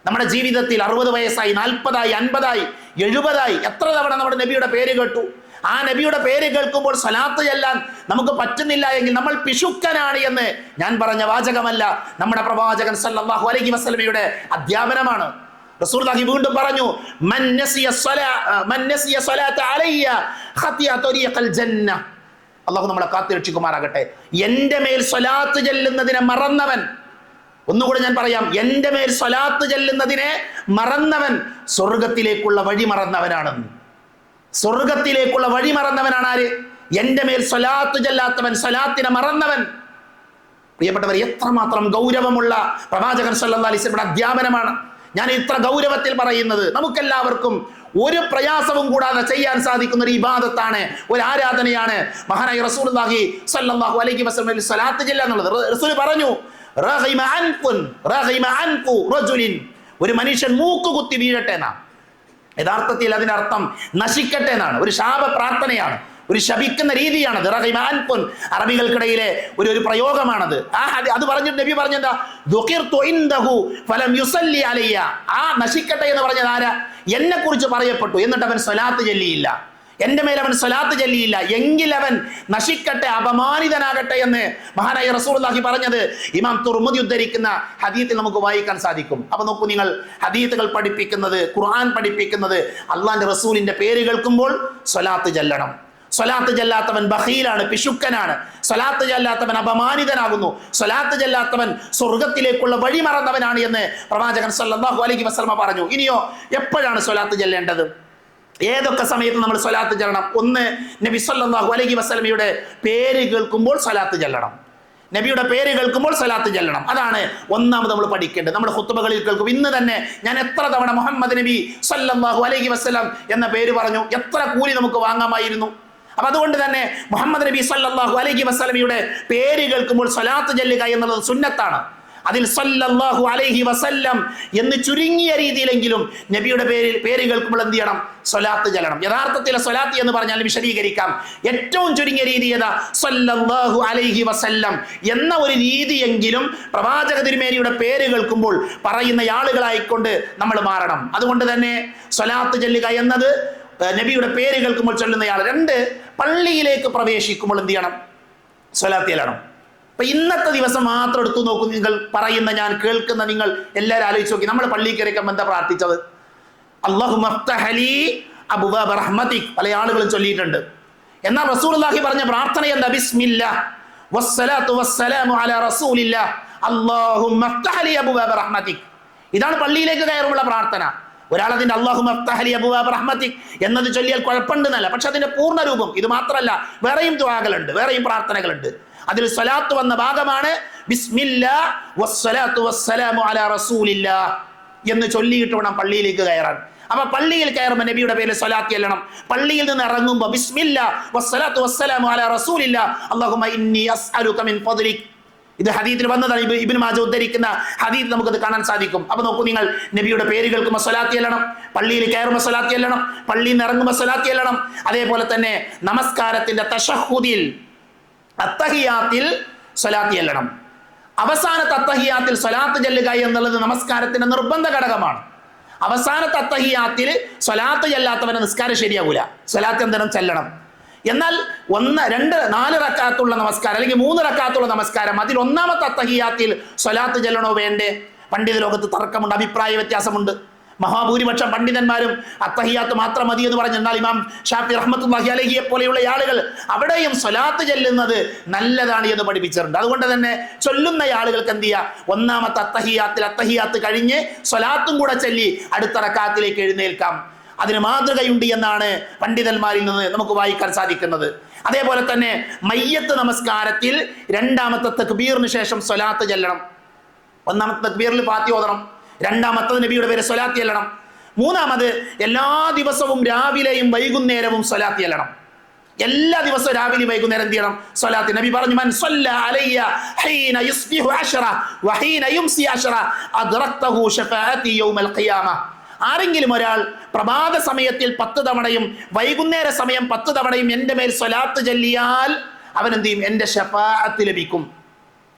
നമ്മുടെ ജീവിതത്തിൽ 60 വയസ്സായി, 40ആയി, 50ആയി, 70ആയി, എത്ര തവണ നമ്മുടെ നബിയുടെ പേര് കേട്ടു. ആ നബിയുടെ പേര് കേൾക്കുമ്പോൾ സ്വലാത്ത് ചെല്ലാൻ നമുക്ക് പറ്റുന്നില്ല എങ്കിൽ നമ്മൾ പിശുക്കനാണ് എന്ന് ഞാൻ പറഞ്ഞ വാചകമല്ല, നമ്മുടെ പ്രവാചകൻ സല്ലല്ലാഹു അലൈഹി വസല്ലമയുടെ അധ്യാപനമാണ്. റസൂലുള്ളാഹി വീണ്ടും പറഞ്ഞു, മൻ നസിയ സ്വലാത്ത അലയ്യ ഖതിയ തരീഖൽ ജന്ന. അല്ലാഹു നമ്മളെ കാത്തുരക്ഷിക്കുമാറാകട്ടെ. എൻ്റെ മേൽ സ്വലാത്ത് ചെല്ലുന്നതിനെ മറന്നവൻ, ഒന്നുകൂടെ ഞാൻ പറയാം, എൻ്റെ മേൽ സ്വലാത്ത് ചെല്ലുന്നതിനെ മറന്നവൻ സ്വർഗത്തിലേക്കുള്ള വഴി മറന്നവനാണെന്ന്. സ്വർഗത്തിലേക്കുള്ള വഴി മറന്നവനാണ് ആര്? എൻ്റെ മേൽ സ്വലാത്ത് ചെല്ലാത്തവൻ, സ്വലാത്തിനെ മറന്നവൻ. പ്രിയപ്പെട്ടവർ, എത്രമാത്രം ഗൗരവമുള്ള പ്രവാചകൻ സല്ലല്ലാഹു അലൈഹി വസല്ലമയുടെ അധ്യാപനമാണ്. ഞാൻ ഇത്ര ഗൗരവത്തിൽ പറയുന്നത് നമുക്കെല്ലാവർക്കും ഒരു പ്രയാസവും കൂടാതെ ചെയ്യാൻ സാധിക്കുന്ന ഒരു ഇബാദത്താണ്, ഒരു ആരാധനയാണ് മഹാനായ റസൂലുള്ളാഹി സ്വല്ലല്ലാഹു അലൈഹി വസല്ലം സ്വലാത്ത് ചെല്ലുക എന്നുള്ളത്. റസൂൽ പറഞ്ഞു, ഒരു മനുഷ്യൻ മൂക്കുകുത്തി വീഴട്ടെ എന്നാണ്. യഥാർത്ഥത്തിൽ അതിന്റെ അർത്ഥം നശിക്കട്ടെ എന്നാണ്. ഒരു ശാപ പ്രാർത്ഥനയാണ്, ഒരു ശപിക്കുന്ന രീതിയാണത്. അറബികൾക്കിടയിലെ ഒരു പ്രയോഗമാണത്. അത് പറഞ്ഞിട്ട് നബി പറഞ്ഞെന്താ? ആ നശിക്കട്ടെ എന്ന് പറഞ്ഞത് ആരാ? എന്നെ കുറിച്ച് പറയപ്പെട്ടു, എന്നിട്ട് അവൻ സ്വലാത്ത് ചൊല്ലിയില്ല, എൻ്റെ മേൽ അവൻ സ്വലാത്ത് ചൊല്ലിയില്ല എങ്കിൽ അവൻ നശിക്കട്ടെ, അപമാനിതനാകട്ടെ എന്ന് മഹാനായ റസൂലുള്ളാഹി പറഞ്ഞത് ഇമാം തുർമുദി ഉദ്ധരിക്കുന്ന ഹദീത്തിൽ നമുക്ക് വായിക്കാൻ സാധിക്കും. അപ്പൊ നോക്കൂ, നിങ്ങൾ ഹദീത്തുകൾ പഠിപ്പിക്കുന്നത്, ഖുർആൻ പഠിപ്പിക്കുന്നത് അള്ളാന്റെ റസൂലിന്റെ പേര് കേൾക്കുമ്പോൾ സ്വലാത്ത് ചൊല്ലണം. സ്വലാത്ത് ചെല്ലാത്തവൻ ബഖീലാണ്, പിശുക്കനാണ്. സ്വലാത്ത് ചെല്ലാത്തവൻ അപമാനിതനാകുന്നു. സ്വലാത്ത് ചെല്ലാത്തവൻ സ്വർഗത്തിലേക്കുള്ള വഴി മറന്നവനാണ് എന്ന് പ്രവാചകൻ സല്ലല്ലാഹു അലൈഹി വസല്ലം പറഞ്ഞു. ഇനിയോ, എപ്പോഴാണ് സ്വലാത്ത് ചെല്ലേണ്ടത്? ഏതൊക്കെ സമയത്ത് നമ്മൾ സ്വലാത്ത് ചെല്ലണം? ഒന്ന്, നബി സല്ലല്ലാഹു അലൈഹി വസല്ലമയുടെ പേര് കേൾക്കുമ്പോൾ സ്വലാത്ത് ചെല്ലണം. നബിയുടെ പേര് കേൾക്കുമ്പോൾ സ്വലാത്ത് ചെല്ലണം. അതാണ് ഒന്നാമത് നമ്മൾ പഠിക്കേണ്ടത്. നമ്മുടെ ഖുത്ബകളിൽ കേൾക്കും. ഇന്ന് തന്നെ ഞാൻ എത്ര തവണ മുഹമ്മദ് നബി സല്ലല്ലാഹു അലൈഹി വസല്ലം എന്ന പേര് പറഞ്ഞു, എത്ര കൂലി നമുക്ക് വാങ്ങാമായിരുന്നു. അപ്പൊ അതുകൊണ്ട് തന്നെ മുഹമ്മദ് നബി സല്ലല്ലാഹു അലൈഹി വസല്ലമയുടെ പേര് കേൾക്കുമ്പോൾ സ്വലാത്ത് ചെല്ലുക എന്നുള്ളത് സുന്നത്താണ്. അതിൽ സല്ലല്ലാഹു അലൈഹി വസല്ലം എന്ന് ചുരുങ്ങിയ രീതിയിലെങ്കിലും നബിയുടെ പേര് കേൾക്കുമ്പോൾ എന്ത് ചെയ്യണം? സ്വലാത്ത് ചെല്ലണം. യഥാർത്ഥത്തിലെ സ്വലാത്ത് എന്ന് പറഞ്ഞാൽ വിശദീകരിക്കാം. ഏറ്റവും ചുരുങ്ങിയ രീതി ഏതാ? സല്ലല്ലാഹു അലൈഹി വസല്ലം എന്ന ഒരു രീതിയെങ്കിലും പ്രവാചക തിരുമേനിയുടെ പേര് കേൾക്കുമ്പോൾ പറയുന്ന ആളുകളായിക്കൊണ്ട് നമ്മൾ മാറണം. അതുകൊണ്ട് തന്നെ സ്വലാത്ത് ചെല്ലുക എന്നത് നബിയുടെ പേര് കേൾക്കുമ്പോൾ ചൊല്ലുന്നയാൾ. 2, പള്ളിയിലേക്ക് പ്രവേശിക്കുമ്പോൾ എന്ത് ചെയ്യണം? സ്വലാത്ത് ചെല്ലണം. അപ്പൊ ഇന്നത്തെ ദിവസം മാത്രം എടുത്തു നോക്കൂ. നിങ്ങൾ പറയുന്ന, ഞാൻ കേൾക്കുന്ന നിങ്ങൾ എല്ലാവരും ആലോചിച്ച് നോക്കി. നമ്മൾ പള്ളിയിൽ കയറിയപ്പോൾ എന്താ പ്രാർത്ഥിച്ചത്? അല്ലാഹുമ്മ ഫ്തഹ് ലീ അബ്വാബ റഹ്മതിക് പല ആളുകളും ചൊല്ലിയിട്ടുണ്ട്. എന്നാൽ റസൂലുള്ളാഹി പറഞ്ഞ പ്രാർത്ഥന എന്താ? ബിസ്മില്ലാഹ് വസ്സലാത്തു വസ്സലാമു അലാ റസൂലില്ലാഹ് അല്ലാഹുമ്മ ഫ്തഹ് ലീ അബ്വാബ റഹ്മതിക്. ഇതാണ് പള്ളിയിലേക്ക് കയറുമ്പോൾ പ്രാർത്ഥന. ഒരാൾ അതിന്റെ അല്ലാഹുമ്മ ഫ്തഹ് ലീ അബ്വാബ റഹ്മതിക് എന്നത് ചൊല്ലിയാൽ കുഴപ്പമുണ്ടെന്നല്ല, പക്ഷെ അതിന്റെ പൂർണ്ണ രൂപം ഇത് മാത്രമല്ല. വേറെയും ദുആകളുണ്ട്, വേറെയും പ്രാർത്ഥനകളുണ്ട്. അതിൽ സ്വലാത്ത് വന്ന ഭാഗമാണ് ബിസ്മില്ലാഹ് വസ്സലാത്തു വസ്സലാമു അലാ റസൂലില്ലാഹ് എന്ന് ചൊല്ലിയിട്ട് വേണം പള്ളിയിലേക്ക് കയറാൻ. അപ്പൊ പള്ളിയിൽ കയറുമ്പോൾ നബിയുടെ പേരിൽ സ്വലാത്ത് ചെല്ലണം. പള്ളിയിൽ നിന്ന് ഇറങ്ങുമ്പോൾ ബിസ്മില്ലാഹ് വസ്സലാത്തു വസ്സലാമു അലാ റസൂലില്ലാഹ് അല്ലാഹുമ്മ ഇന്നി അസ്അലുക മിൻ ഫദ്ലിക് ഇത് ഹദീത്തിൽ വന്നതാണ്. ഇബ്നു മാജ ഉദ്ധരിക്കുന്ന ഹദീത്ത് നമുക്കത് കാണാൻ സാധിക്കും. അപ്പൊ നോക്കൂ നിങ്ങൾ, നബിയുടെ പേര് കേൾക്കുമ്പോൾ സ്വലാത്ത് ചെല്ലണം, പള്ളിയിൽ കയറുമ്പോൾ സ്വലാത്ത് ചെല്ലണം, പള്ളിയിൽ നിന്ന് ഇറങ്ങുമ്പോൾ സ്വലാത്ത് ചെല്ലണം. അതേപോലെ തന്നെ നമസ്കാരത്തിന്റെ തശഹുദിൽ അത്തഹിയാത്തിൽ സ്വലാത്ത് ചെല്ലണം. അവസാനത്തെ അത്തഹിയാത്തിൽ സ്വലാത്ത് ചെല്ലുക എന്നുള്ളത് നമസ്കാരത്തിന്റെ നിർബന്ധ ഘടകമാണ്. അവസാനത്തെ അത്തഹിയാത്തിൽ സ്വലാത്ത് ചെല്ലാത്തവന്റെ നിസ്കാരം ശരിയാകൂല. സ്വലാത്ത് എന്തിനും ചെല്ലണം. എന്നാൽ 1, 2, 4 റക്അത്തുള്ള നമസ്കാരം അല്ലെങ്കിൽ 3 റക്അത്തുള്ള നമസ്കാരം, അതിൽ ഒന്നാമത്തെ അത്തഹിയാത്തിൽ സ്വലാത്ത് ചെല്ലണോ വേണ്ടേ? പണ്ഡിത ലോകത്ത് തർക്കമുണ്ട്, അഭിപ്രായ വ്യത്യാസമുണ്ട്. മഹാഭൂരിപക്ഷം പണ്ഡിതന്മാരും അത്തഹിയാത്ത് മാത്രം മതി എന്ന് പറഞ്ഞു. എന്നാൽ ഇമാം ഷാഫി റഹ്മത്തുള്ളാഹി അലൈഹിയെ പോലെയുള്ള ആളുകൾ അവിടെയും സ്വലാത്ത് ചെല്ലുന്നത് നല്ലതാണ് എന്ന് പഠിപ്പിച്ചിട്ടുണ്ട്. അതുകൊണ്ട് തന്നെ ചൊല്ലുന്ന ആളുകൾക്ക് എന്ത് ചെയ്യുക, ഒന്നാമത്തെ അത്തഹിയാത്ത് കഴിഞ്ഞ് സ്വലാത്തും കൂടെ ചൊല്ലി അടുത്ത റക്അത്തിലേക്ക് എഴുന്നേൽക്കാം. അതിന് മാതൃകയുണ്ട് എന്നാണ് പണ്ഡിതന്മാരിൽ നിന്ന് നമുക്ക് വായിക്കാൻ സാധിക്കുന്നത്. അതേപോലെ തന്നെ മയ്യത്ത് നമസ്കാരത്തിൽ രണ്ടാമത്തെ തക്ബീറിന് ശേഷം സ്വലാത്ത് ചെല്ലണം. ഒന്നാമത്തെ തക്ബീറിൽ ഫാത്തിഹ ഓതണം, രണ്ടാമത്തത് നബിയുടെ പേര് സ്വലാത്ത് ചെല്ലണം, മൂന്നാമത് എല്ലാ ദിവസവും രാവിലെയും വൈകുന്നേരവും സ്വലാത്ത് ചെല്ലണം. എല്ലാ ദിവസവും രാവിലെ വൈകുന്നേരം എന്ത് ചെയ്യണം? സ്വലാത്ത്. നബി പറഞ്ഞു, മൻ സ്വല്ല അലയ്യ ഹീന യുസ്ബിഹു അശ്റ വഹീന യുംസി അശ്റ അദ്റക്തഹു ശഫാഅതി യൗമൽ ഖിയാമ. ആരെങ്കിലും ഒരാൾ പ്രഭാത സമയത്തിൽ 10 തവണയും വൈകുന്നേര സമയം 10 തവണയും എൻ്റെ മേൽ സ്വലാത്ത് ചൊല്ലിയാൽ അവൻ എന്ത് ചെയ്യും? എൻ്റെ ശഫാഅത്ത് ലഭിക്കും.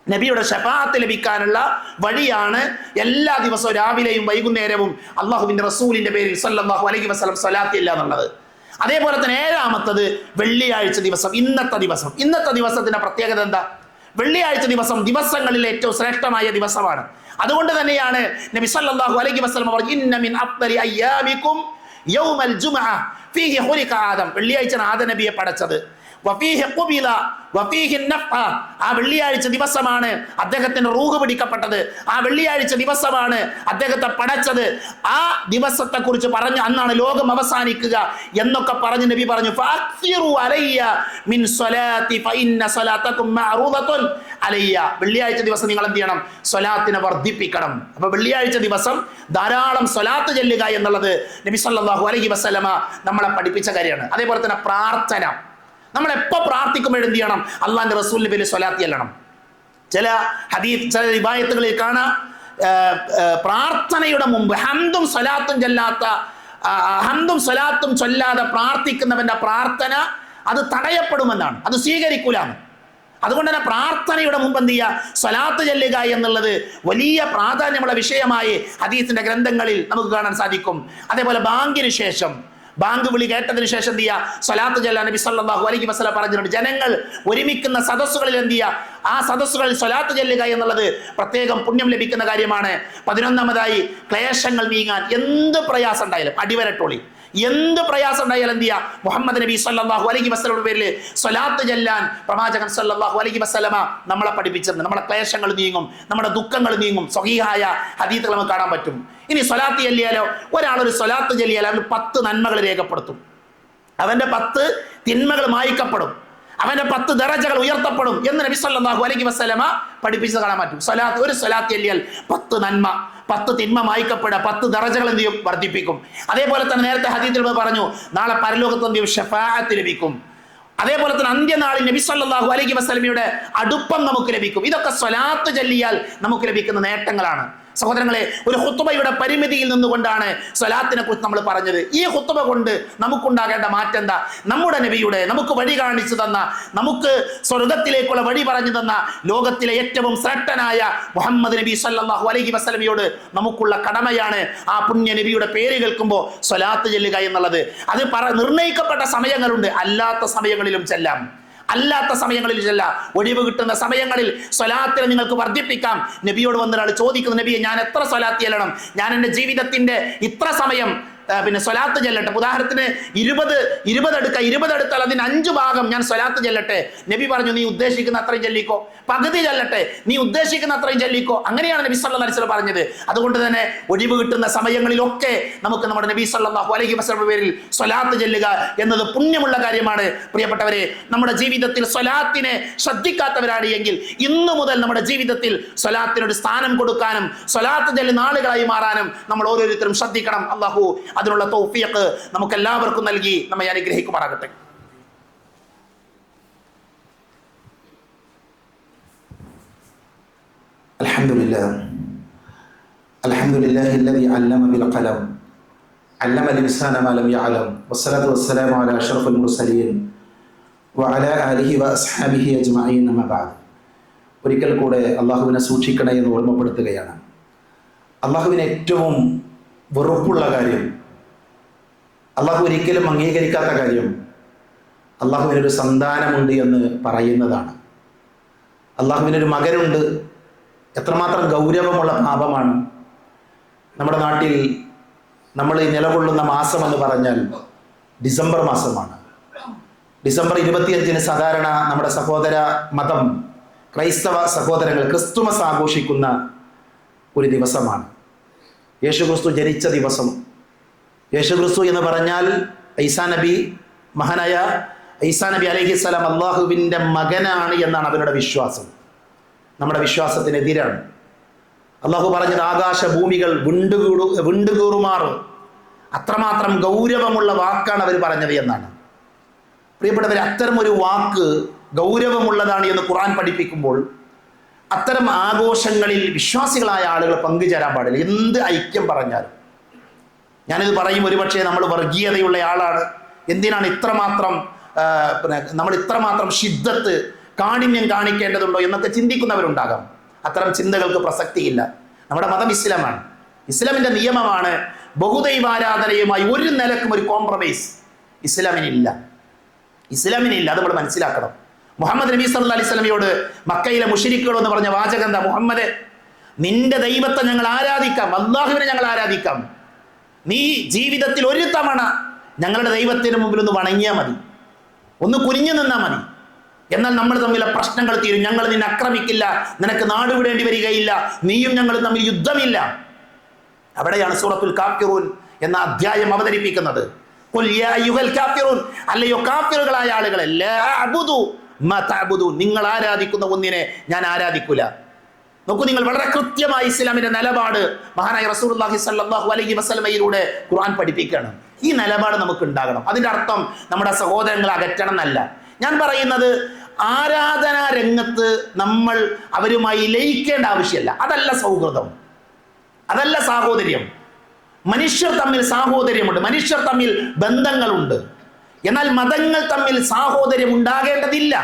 നബിയുടെ ശഫാഅത്ത് ലഭിക്കാനുള്ള വഴിയാണ് എല്ലാ ദിവസവും രാവിലെയും വൈകുന്നേരവും അള്ളാഹുവിന്റെ റസൂലിന്റെ പേരിൽ സല്ലല്ലാഹു അലൈഹി വസല്ലം സ്വലാത്ത് ഇല്ല എന്നുള്ളത്. അതേപോലെ തന്നെ 7ാമത്തത് വെള്ളിയാഴ്ച ദിവസം, ഇന്നത്തെ ദിവസത്തിന്റെ പ്രത്യേകത എന്താ? വെള്ളിയാഴ്ച ദിവസം ദിവസങ്ങളിൽ ഏറ്റവും ശ്രേഷ്ഠമായ ദിവസമാണ്. അതുകൊണ്ട് തന്നെയാണ് നബി സല്ലല്ലാഹു അലൈഹി വസല്ലം പറഞ്ഞു, ഇന്ന മിൻ അഫ്ദലി അയ്യാമികും യൗമൽ ജുമുഅ ഫീഹി ഖുലിഖ ആദം. വെള്ളിയാഴ്ച ആദം നബിയെ പടച്ചത്. വഫീഹി ഖുബില വഫീഹി നഫ്അ. ആ വെള്ളിയാഴ്ച ദിവസമാണ് അദ്ദേഹത്തിന്റെ റൂഹ് പിടിക്കപ്പെട്ടത്. ആ വെള്ളിയാഴ്ച ദിവസമാണ് അദ്ദേഹത്തെ പടച്ചത്. ആ ദിവസത്തെ കുറിച്ച് പറഞ്ഞ് അന്നാണ് ലോകം അവസാനിക്കുക എന്നൊക്കെ പറഞ്ഞ് നബി പറഞ്ഞു, ഫഅക്സിറു അലയ്യ മിൻ സ്വലാത്തി ഫഇന്ന സ്വലാത്തകും മഅറൂദത്തുൻ അലയ്യ. വെള്ളിയാഴ്ച ദിവസം നിങ്ങൾ എന്ത് ചെയ്യണം? സ്വലാത്തിനെ വർദ്ധിപ്പിക്കണം. അപ്പൊ വെള്ളിയാഴ്ച ദിവസം ധാരാളം സ്വലാത്ത് ചെല്ലുക എന്നുള്ളത് നബി സല്ലല്ലാഹു അലൈഹി വസല്ലമ നമ്മളെ പഠിപ്പിച്ച കാര്യമാണ്. അതേപോലെ തന്നെ പ്രാർത്ഥന, നമ്മൾ എപ്പോൾ പ്രാർത്ഥിക്കുമ്പോൾ എന്ത് ചെയ്യണം? അള്ളാഹിന്റെ റസൂലിന്റെ പേരിൽ സ്വലാത്ത് ചെല്ലണം. ചില റിവായത്തുകളിൽ കാണാം, പ്രാർത്ഥനയുടെ മുമ്പ് ഹംദും സ്വലാത്തും ചൊല്ലാതെ പ്രാർത്ഥിക്കുന്നവന്റെ പ്രാർത്ഥന അത് തടയപ്പെടുമെന്നാണ്, അത് സ്വീകരിക്കൂലാണ്. അതുകൊണ്ട് തന്നെ പ്രാർത്ഥനയുടെ മുമ്പ് എന്ത് ചെയ്യുക? സ്വലാത്ത് ചെല്ലുക എന്നുള്ളത് വലിയ പ്രാധാന്യമുള്ള വിഷയമായി ഹദീസിന്റെ ഗ്രന്ഥങ്ങളിൽ നമുക്ക് കാണാൻ സാധിക്കും. അതേപോലെ ബാങ്കിന് ശേഷം, ബാങ്ക് വിളി കേട്ടതിന് ശേഷം എന്ത് ചെയ്യുക? സ്വലാത്ത് ചൊല്ലാൻ നബി സല്ലല്ലാഹു അലൈഹി വസല്ലം പറഞ്ഞിട്ടുണ്ട്. ജനങ്ങൾ ഒരുമിക്കുന്ന സദസ്സുകളിൽ എന്ത് ചെയ്യുക? ആ സദസ്സുകളിൽ സ്വലാത്ത് ചൊല്ലുക എന്നുള്ളത് പ്രത്യേകം പുണ്യം ലഭിക്കുന്ന കാര്യമാണ്. 11ാമതായി, ക്ലേശങ്ങൾ നീങ്ങാൻ എന്ത് പ്രയാസം ഉണ്ടായാലും, അടിവരട്ടോളി, എന്ത് പ്രയാസം ഉണ്ടായാലും എന്ത് ചെയ്യുക? മുഹമ്മദ് നബി സല്ലല്ലാഹു അലൈഹി വസല്ലമയുടെ പേരിൽ സ്വലാത്ത് ചൊല്ലാൻ പ്രവാചകൻ സല്ലല്ലാഹു അലൈഹി വസല്ലമ നമ്മളെ പഠിപ്പിച്ചിട്ടുണ്ട്. നമ്മുടെ ക്ലേശങ്ങൾ നീങ്ങും, നമ്മുടെ ദുഃഖങ്ങൾ നീങ്ങും. സ്വഹീഹായ ഹദീസുകൾ നമുക്ക് കാണാൻ പറ്റും. ഇനി സ്വലാത്ത് ചൊല്ലിയാലോ, ഒരാളൊരു സ്വലാത്ത് ചൊല്ലിയാൽ അവന് 10 നന്മകൾ രേഖപ്പെടുത്തും, അവന്റെ 10 തിന്മകൾ മായ്ക്കപ്പെടും, അവന്റെ 10 ദറജകൾ ഉയർത്തപ്പെടും എന്ന് നബി സല്ലല്ലാഹു അലൈഹി വസല്ലമ പഠിപ്പിച്ചത് കാണാൻ പറ്റും. ഒരു സ്വലാത്ത് ചൊല്ലിയാൽ 10 നന്മ, 10 തിന്മ മായ്ക്കപ്പെടുക, 10 ദറജകൾ എന്ത് ചെയ്യും? വർദ്ധിപ്പിക്കും. അതേപോലെ തന്നെ നേരത്തെ ഹദീസിൽ പറഞ്ഞു, നാളെ പരലോകത്ത് എന്ത് ചെയ്യും? ശഫാഅത്ത് ലഭിക്കും. അതേപോലെ തന്നെ അന്ത്യനാളിൽ നബി സല്ലല്ലാഹു അലൈഹി വസല്ലമയുടെ അടുപ്പം നമുക്ക് ലഭിക്കും. ഇതൊക്കെ സ്വലാത്ത് ചൊല്ലിയാൽ നമുക്ക് ലഭിക്കുന്ന നേട്ടങ്ങളാണ്. സഹോദരങ്ങളെ, ഒരു ഖുത്ബയുടെ പരിമിതിയിൽ നിന്നുകൊണ്ടാണ് സ്വലാത്തിനെ കുറിച്ച് നമ്മൾ പറഞ്ഞത്. ഈ ഖുത്ബ കൊണ്ട് നമുക്കുണ്ടാകേണ്ട മാറ്റം എന്താ? നമ്മുടെ നബിയുടെ നമുക്ക് വഴി കാണിച്ചു തന്ന, നമുക്ക് സ്വർഗത്തിലേക്കുള്ള വഴി പറഞ്ഞു തന്ന ലോകത്തിലെ ഏറ്റവും ശ്രേഷ്ഠനായ മുഹമ്മദ് നബി സല്ലല്ലാഹു അലൈഹി വസല്ലമയോട് നമുക്കുള്ള കടമയാണ് ആ പുണ്യ നബിയുടെ പേര് കേൾക്കുമ്പോൾ സ്വലാത്ത് ചൊല്ലുക എന്നുള്ളത്. അത് നിർണയിക്കപ്പെട്ട സമയങ്ങളുണ്ട്, അല്ലാത്ത സമയങ്ങളിലും ചെല്ലാം. ഒഴിവ് കിട്ടുന്ന സമയങ്ങളിൽ സ്വലാത്തിനെ നിങ്ങൾക്ക് വർദ്ധിപ്പിക്കാം. നബിയോട് വന്നൊരാൾ ചോദിക്കുന്നു, നബിയെ ഞാൻ എത്ര സ്വലാത്ത് ചെല്ലണം? ഞാൻ എൻ്റെ ജീവിതത്തിന്റെ ഇത്ര സമയം സ്വലാത്ത് ചെല്ലട്ടെ. ഉദാഹരണത്തിന് 20 എടുത്താൽ അതിന് 5 ഭാഗം ഞാൻ സ്വലാത്ത് ചെല്ലട്ടെ. നബി പറഞ്ഞു, നീ ഉദ്ദേശിക്കുന്ന അത്രയും ചൊല്ലിക്കോ. പകുതി ചെല്ലട്ടെ, നീ ഉദ്ദേശിക്കുന്ന അത്രയും ചൊല്ലിക്കോ. അങ്ങനെയാണ് നബി സല്ലല്ലാഹു അലൈഹി വസല്ലം പറഞ്ഞത്. അതുകൊണ്ട് തന്നെ ഒഴിവ് കിട്ടുന്ന സമയങ്ങളിലൊക്കെ നമുക്ക് നമ്മുടെ നബി സല്ലല്ലാഹു അലൈഹി വസല്ലം പേരിൽ സ്വലാത്ത് ചെല്ലുക എന്നത് പുണ്യമുള്ള കാര്യമാണ്. പ്രിയപ്പെട്ടവരെ, നമ്മുടെ ജീവിതത്തിൽ സ്വലാത്തിനെ ശ്രദ്ധിക്കാത്തവരാണ് എങ്കിൽ ഇന്നു മുതൽ നമ്മുടെ ജീവിതത്തിൽ സ്വലാത്തിനൊരു സ്ഥാനം കൊടുക്കാനും സ്വലാത്ത് ചെല്ലുന്ന ആളുകളായി മാറാനും നമ്മൾ ഓരോരുത്തരും ശ്രദ്ധിക്കണം. അല്ലാഹു അതിനുള്ള തൗഫീഖ് നമുക്ക് എല്ലാവർക്കും നൽകി നമ്മെ അനുഗ്രഹിക്കുമാറാകട്ടെ. لله الذي علم بالقلم علم الإنسان ما لم يعلم والصلاة والسلام على أشرف المرسلين وعلى آله وأصحابه أجمعين أما بعد. ഒരിക്കൽ കൂടെ അള്ളാഹുവിനെ സൂക്ഷിക്കണേ എന്ന് ഓർമ്മപ്പെടുത്തുകയാണ്. അള്ളാഹുവിന് ഏറ്റവും വെറുപ്പുള്ള കാര്യം, അള്ളാഹു ഒരിക്കലും അംഗീകരിക്കാത്ത കാര്യം, അള്ളാഹുവിനൊരു സന്താനമുണ്ട് എന്ന് പറയുന്നതാണ്. അള്ളാഹുവിനൊരു മകനുണ്ട്. എത്രമാത്രം ഗൗരവമുള്ള പാപമാണ്. നമ്മുടെ നാട്ടിൽ നമ്മൾ നിലകൊള്ളുന്ന മാസം എന്ന് പറഞ്ഞാൽ ഡിസംബർ മാസമാണ്. ഡിസംബർ 25 സാധാരണ നമ്മുടെ സഹോദര മതം ക്രൈസ്തവ സഹോദരങ്ങൾ ക്രിസ്തുമസ് ആഘോഷിക്കുന്ന ഒരു ദിവസമാണ്. യേശുക്രിസ്തു ജനിച്ച ദിവസം. യേശുക്രിസ്തു എന്ന് പറഞ്ഞാൽ ഈസാ നബി, മഹാനായ ഈസാ നബി അലൈഹിസ്സലാം അള്ളാഹുവിൻ്റെ മകനാണ് എന്നാണ് അവരുടെ വിശ്വാസം. നമ്മുടെ വിശ്വാസത്തിനെതിരാണ്. അള്ളാഹു പറഞ്ഞത് ആകാശഭൂമികൾ വിണ്ടുകീറുമാറ്, അത്രമാത്രം ഗൗരവമുള്ള വാക്കാണ് അവർ പറഞ്ഞത് എന്നാണ്. പ്രിയപ്പെട്ടവർ, അത്തരം ഒരു വാക്ക് ഗൗരവമുള്ളതാണ് എന്ന് ഖുർആൻ പഠിപ്പിക്കുമ്പോൾ അത്തരം ആഘോഷങ്ങളിൽ വിശ്വാസികളായ ആളുകൾ പങ്കുചേരാൻ പാടില്ല. എന്ത് ഐക്യം പറഞ്ഞാലും. ഞാനിത് പറയും, ഒരുപക്ഷെ നമ്മൾ വർഗീയതയുള്ള ആളാണ്, എന്തിനാണ് നമ്മൾ ഇത്രമാത്രം ശിദ്ദത്ത് കാഠിന്യം കാണിക്കേണ്ടതുണ്ടോ എന്നൊക്കെ ചിന്തിക്കുന്നവരുണ്ടാകാം. അത്തരം ചിന്തകൾക്ക് പ്രസക്തിയില്ല. നമ്മുടെ മതം ഇസ്ലാമാണ്. ഇസ്ലാമിൻ്റെ നിയമമാണ് ബഹുദൈവാരാധനയുമായി ഒരു നിലക്കും ഒരു കോംപ്രമൈസ് ഇസ്ലാമിനില്ല. അത് നമ്മൾ മനസ്സിലാക്കണം. മുഹമ്മദ് നബി സല്ലല്ലാഹു അലൈഹി വസല്ലമയോട് മക്കയിലെ മുശ്രിക്കുകൾ എന്ന് പറഞ്ഞ വാചകം എന്താ? മുഹമ്മദ്, നിന്റെ ദൈവത്തെ ഞങ്ങൾ ആരാധിക്കാം, അല്ലാഹുവിനെ ഞങ്ങൾ ആരാധിക്കാം. നീ ജീവിതത്തിൽ ഒരു തവണ ഞങ്ങളുടെ ദൈവത്തിന് മുമ്പിൽ ഒന്ന് വണങ്ങിയാൽ മതി, ഒന്ന് കുനിഞ്ഞു നിന്നാൽ മതി. എന്നാൽ നമ്മൾ തമ്മിലെ പ്രശ്നങ്ങൾ തീരും. ഞങ്ങൾ നിന്നെ ആക്രമിക്കില്ല, നിനക്ക് നാട് വിടേണ്ടി വരികയില്ല, നീയും ഞങ്ങളും തമ്മിൽ യുദ്ധമില്ല. അവിടെയാണ് സൂറത്തുൽ കാഫിറൂൻ എന്ന അധ്യായം അവതരിപ്പിക്കുന്നത്. ഖുൽ യാ അയ്യുഹൽ കാഫിറൂൻ, അല്ലയോ കാഫിറുകളായ ആളുകളെ, ലാ അഅ്ബുദു മാ തഅ്ബുദൂൻ, നിങ്ങൾ ആരാധിക്കുന്ന ഒന്നിനെ ഞാൻ ആരാധിക്കൂല. നോക്കൂ, നിങ്ങൾ വളരെ കൃത്യമായി ഇസ്ലാമിന്റെ നിലപാട് മഹാനായ റസൂലുള്ളാഹി സ്വല്ലല്ലാഹു അലൈഹി വസല്ലമയിലൂടെ ഖുർആൻ പഠിപ്പിക്കുകയാണ്. ഈ നിലപാട് നമുക്ക് ഉണ്ടാകണം. അതിന്റെ അർത്ഥം നമ്മുടെ സഹോദരങ്ങളെ അകറ്റണം എന്നല്ല. ഞാൻ പറയുന്നത് ആരാധനാ രംഗത്ത് നമ്മൾ അവരുമായി ലയിക്കേണ്ട ആവശ്യമല്ല. അതല്ല സൗഹൃദം, അതല്ല സാഹോദര്യം. മനുഷ്യർ തമ്മിൽ സാഹോദര്യമുണ്ട്, മനുഷ്യർ തമ്മിൽ ബന്ധങ്ങളുണ്ട്. എന്നാൽ മതങ്ങൾ തമ്മിൽ സാഹോദര്യം ഉണ്ടാകേണ്ടതില്ല.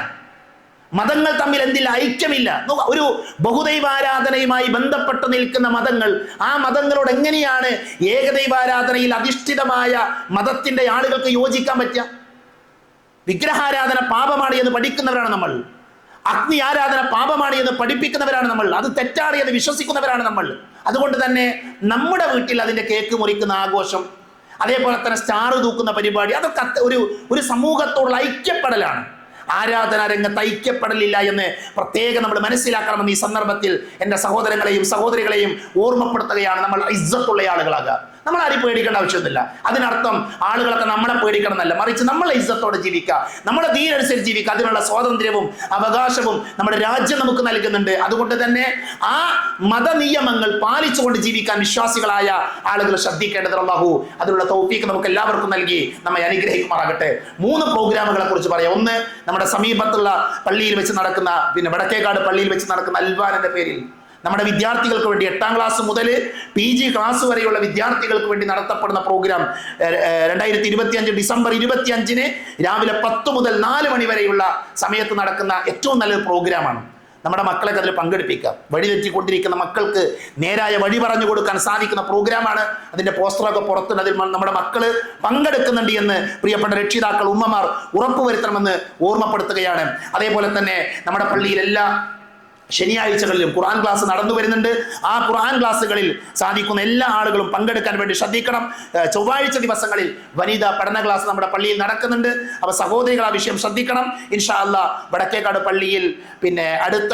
മതങ്ങൾ തമ്മിൽ എന്തില്ല? ഐക്യമില്ല. ഒരു ബഹുദൈവാരാധനയുമായി ബന്ധപ്പെട്ട് നിൽക്കുന്ന മതങ്ങൾ, ആ മതങ്ങളോട് എങ്ങനെയാണ് ഏകദൈവാരാധനയിൽ അധിഷ്ഠിതമായ മതത്തിന്റെ ആളുകൾക്ക് യോജിക്കാൻ പറ്റുക? വിഗ്രഹാരാധന പാപമാണ് എന്ന് പഠിക്കുന്നവരാണ് നമ്മൾ. അഗ്നി ആരാധന പാപമാണ് എന്ന് പഠിപ്പിക്കുന്നവരാണ് നമ്മൾ. അത് തെറ്റാണ് എന്ന് വിശ്വസിക്കുന്നവരാണ് നമ്മൾ. അതുകൊണ്ട് തന്നെ നമ്മുടെ വീട്ടിൽ അതിൻ്റെ കേക്ക് മുറിക്കുന്ന ആഘോഷം, അതേപോലെ തന്നെ സ്റ്റാർ തൂക്കുന്ന പരിപാടി, അതൊക്കെ ഒരു സമൂഹത്തോടുള്ള ഐക്യപ്പെടലാണ്. ആരാധനാ രംഗത്ത് ഐക്യപ്പെടലില്ല എന്ന് പ്രത്യേകം നമ്മൾ മനസ്സിലാക്കണമെന്ന് ഈ സന്ദർഭത്തിൽ എൻ്റെ സഹോദരങ്ങളെയും സഹോദരികളെയും ഓർമ്മപ്പെടുത്തുകയാണ്. നമ്മൾ ഇസ്സത്തുള്ള ആളുകളാകുക. നമ്മൾ ആരും പേടിക്കേണ്ട ആവശ്യമൊന്നുമില്ല. അതിനർത്ഥം ആളുകളൊക്കെ നമ്മളെ പേടിക്കണം എന്നല്ല, മറിച്ച് നമ്മൾ ഇസ്സത്തോടെ ജീവിക്കുക, നമ്മുടെ ദീനനുസരിച്ച് ജീവിക്കുക. അതിനുള്ള സ്വാതന്ത്ര്യവും അവകാശവും നമ്മുടെ രാജ്യം നമുക്ക് നൽകുന്നുണ്ട്. അതുകൊണ്ട് തന്നെ ആ മതനിയമങ്ങൾ പാലിച്ചുകൊണ്ട് ജീവിക്കാൻ വിശ്വാസികളായ ആളുകൾ ശ്രദ്ധിക്കേണ്ടത്. അല്ലാഹു അതിനുള്ള തൗഫീഖ് നമുക്ക് എല്ലാവർക്കും നൽകി നമ്മെ അനുഗ്രഹിക്കുമാറാകട്ടെ. 3 പ്രോഗ്രാമുകളെ കുറിച്ച് പറയാം. ഒന്ന്, നമ്മുടെ സമീപത്തുള്ള പള്ളിയിൽ വെച്ച് നടക്കുന്ന, വടക്കേക്കാട് പള്ളിയിൽ വെച്ച് നടക്കുന്ന അൽവാൻ എന്ന പേരിൽ നമ്മുടെ വിദ്യാർത്ഥികൾക്ക് വേണ്ടി 8ാം ക്ലാസ് മുതൽ PG ക്ലാസ് വരെയുള്ള വിദ്യാർത്ഥികൾക്ക് വേണ്ടി നടത്തപ്പെടുന്ന പ്രോഗ്രാം 2025 ഡിസംബർ 25 രാവിലെ 10 മുതൽ 4 മണി വരെയുള്ള സമയത്ത് നടക്കുന്ന ഏറ്റവും നല്ലൊരു പ്രോഗ്രാമാണ്. നമ്മുടെ മക്കളെ അതിൽ പങ്കെടുപ്പിക്കുക. വഴിതെറ്റിക്കൊണ്ടിരിക്കുന്ന മക്കൾക്ക് നേരായ വഴി പറഞ്ഞു കൊടുക്കാൻ സാധിക്കുന്ന പ്രോഗ്രാമാണ്. അതിൻ്റെ പോസ്റ്ററൊക്കെ പുറത്തുണ്ട്. അതിൽ നമ്മുടെ മക്കൾ പങ്കെടുക്കുന്നുണ്ട് എന്ന് പ്രിയപ്പെട്ട രക്ഷിതാക്കൾ, ഉമ്മമാർ ഉറപ്പുവരുത്തണമെന്ന് ഓർമ്മപ്പെടുത്തുകയാണ്. അതേപോലെ തന്നെ നമ്മുടെ പള്ളിയിൽ എല്ലാ ശനിയാഴ്ചകളിലും ഖുർആൻ ക്ലാസ് നടന്നു വരുന്നുണ്ട്. ആ ഖുർആൻ ക്ലാസ്സുകളിൽ സാധിക്കുന്ന എല്ലാ ആളുകളും പങ്കെടുക്കാൻ വേണ്ടി ശ്രദ്ധിക്കണം. ചൊവ്വാഴ്ച ദിവസങ്ങളിൽ വനിതാ പഠന ക്ലാസ് നമ്മുടെ പള്ളിയിൽ നടക്കുന്നുണ്ട്. അപ്പോൾ സഹോദരികൾ ആ വിഷയം ശ്രദ്ധിക്കണം. ഇൻഷാ അല്ലാഹ് വടക്കേക്കാട് പള്ളിയിൽ അടുത്ത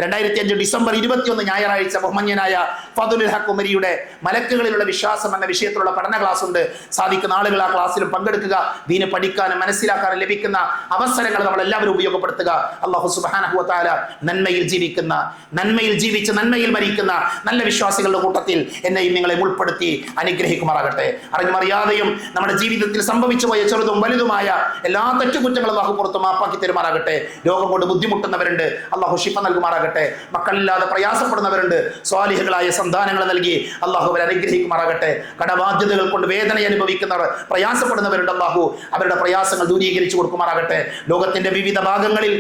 2005 ഡിസംബർ 21 ഞായറാഴ്ച ബഹുമാന്യനായ ഫദ്ലുൽ ഹഖ് ഉമരിയുടെ മലക്കുകളിലുള്ള വിശ്വാസം എന്ന വിഷയത്തിലുള്ള പഠന ക്ലാസ് ഉണ്ട്. സാധിക്കുന്ന ആളുകൾ ആ ക്ലാസ്സിലും പങ്കെടുക്കുക. ദീന് പഠിക്കാനും മനസ്സിലാക്കാനും ലഭിക്കുന്ന അവസരങ്ങൾ നമ്മൾ എല്ലാവരും ഉപയോഗപ്പെടുത്തുക. അല്ലാഹു സുബ്ഹാനഹു വ തആല നന്മയിൽ ജീവിക്കുക, ജീവിക്കുന്ന, നന്മയിൽ ജീവിച്ച് നന്മയിൽ മരിക്കുന്ന നല്ല വിശ്വാസികളുടെ കൂട്ടത്തിൽ എന്നെയും നിങ്ങളെ ഉൾപ്പെടുത്തി അനുഗ്രഹിക്കുമാറാകട്ടെ. അറിഞ്ഞുമറിയാതെയും നമ്മുടെ ജീവിതത്തിൽ സംഭവിച്ചു പോയ ചെറുതും വലുതുമായ എല്ലാ തെറ്റുകുറ്റങ്ങളും അള്ളാഹു പുറത്ത് മാപ്പാക്കി തരുമാറാകട്ടെ. രോഗം കൊണ്ട് ബുദ്ധിമുട്ടുന്നവരുണ്ട്, അള്ളാഹു ശിഫ നൽകുമാറാകട്ടെ. മക്കളില്ലാതെ പ്രയാസപ്പെടുന്നവരുണ്ട്, സ്വാലിഹുകളായ സന്താനങ്ങൾ നൽകി അള്ളാഹു അവരെ അനുഗ്രഹിക്കുമാറാകട്ടെ. കടബാധ്യതകൾ കൊണ്ട് വേദന അനുഭവിക്കുന്നവർ, പ്രയാസപ്പെടുന്നവരുണ്ട്, അള്ളാഹു അവരുടെ പ്രയാസങ്ങൾ ദൂരീകരിച്ചു കൊടുക്കുമാറാകട്ടെ. ലോകത്തിന്റെ വിവിധ ഭാഗങ്ങളിൽ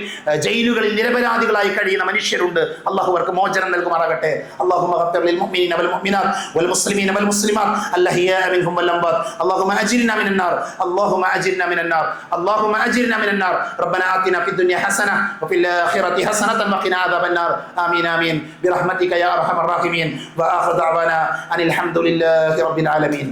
ജയിലുകളിൽ നിരപരാധികളായി കഴിയുന്ന മനുഷ്യരുണ്ട്, അള്ളാഹു അവർക്ക് മോചനം നൽകുമാറാകട്ടെ. اللهم اغفر للمؤمنين والمؤمنات والمسلمين والمسلمات الأحياء منهم والأموات. اللهم أجرنا من النار، اللهم أجرنا من النار، اللهم أجرنا من النار. ربنا آتنا في الدنيا حسنة وفي الآخرة حسنة وقنا عذاب النار. آمين آمين برحمتك يا أرحم الراحمين. وآخر دعوانا أن الحمد لله رب العالمين.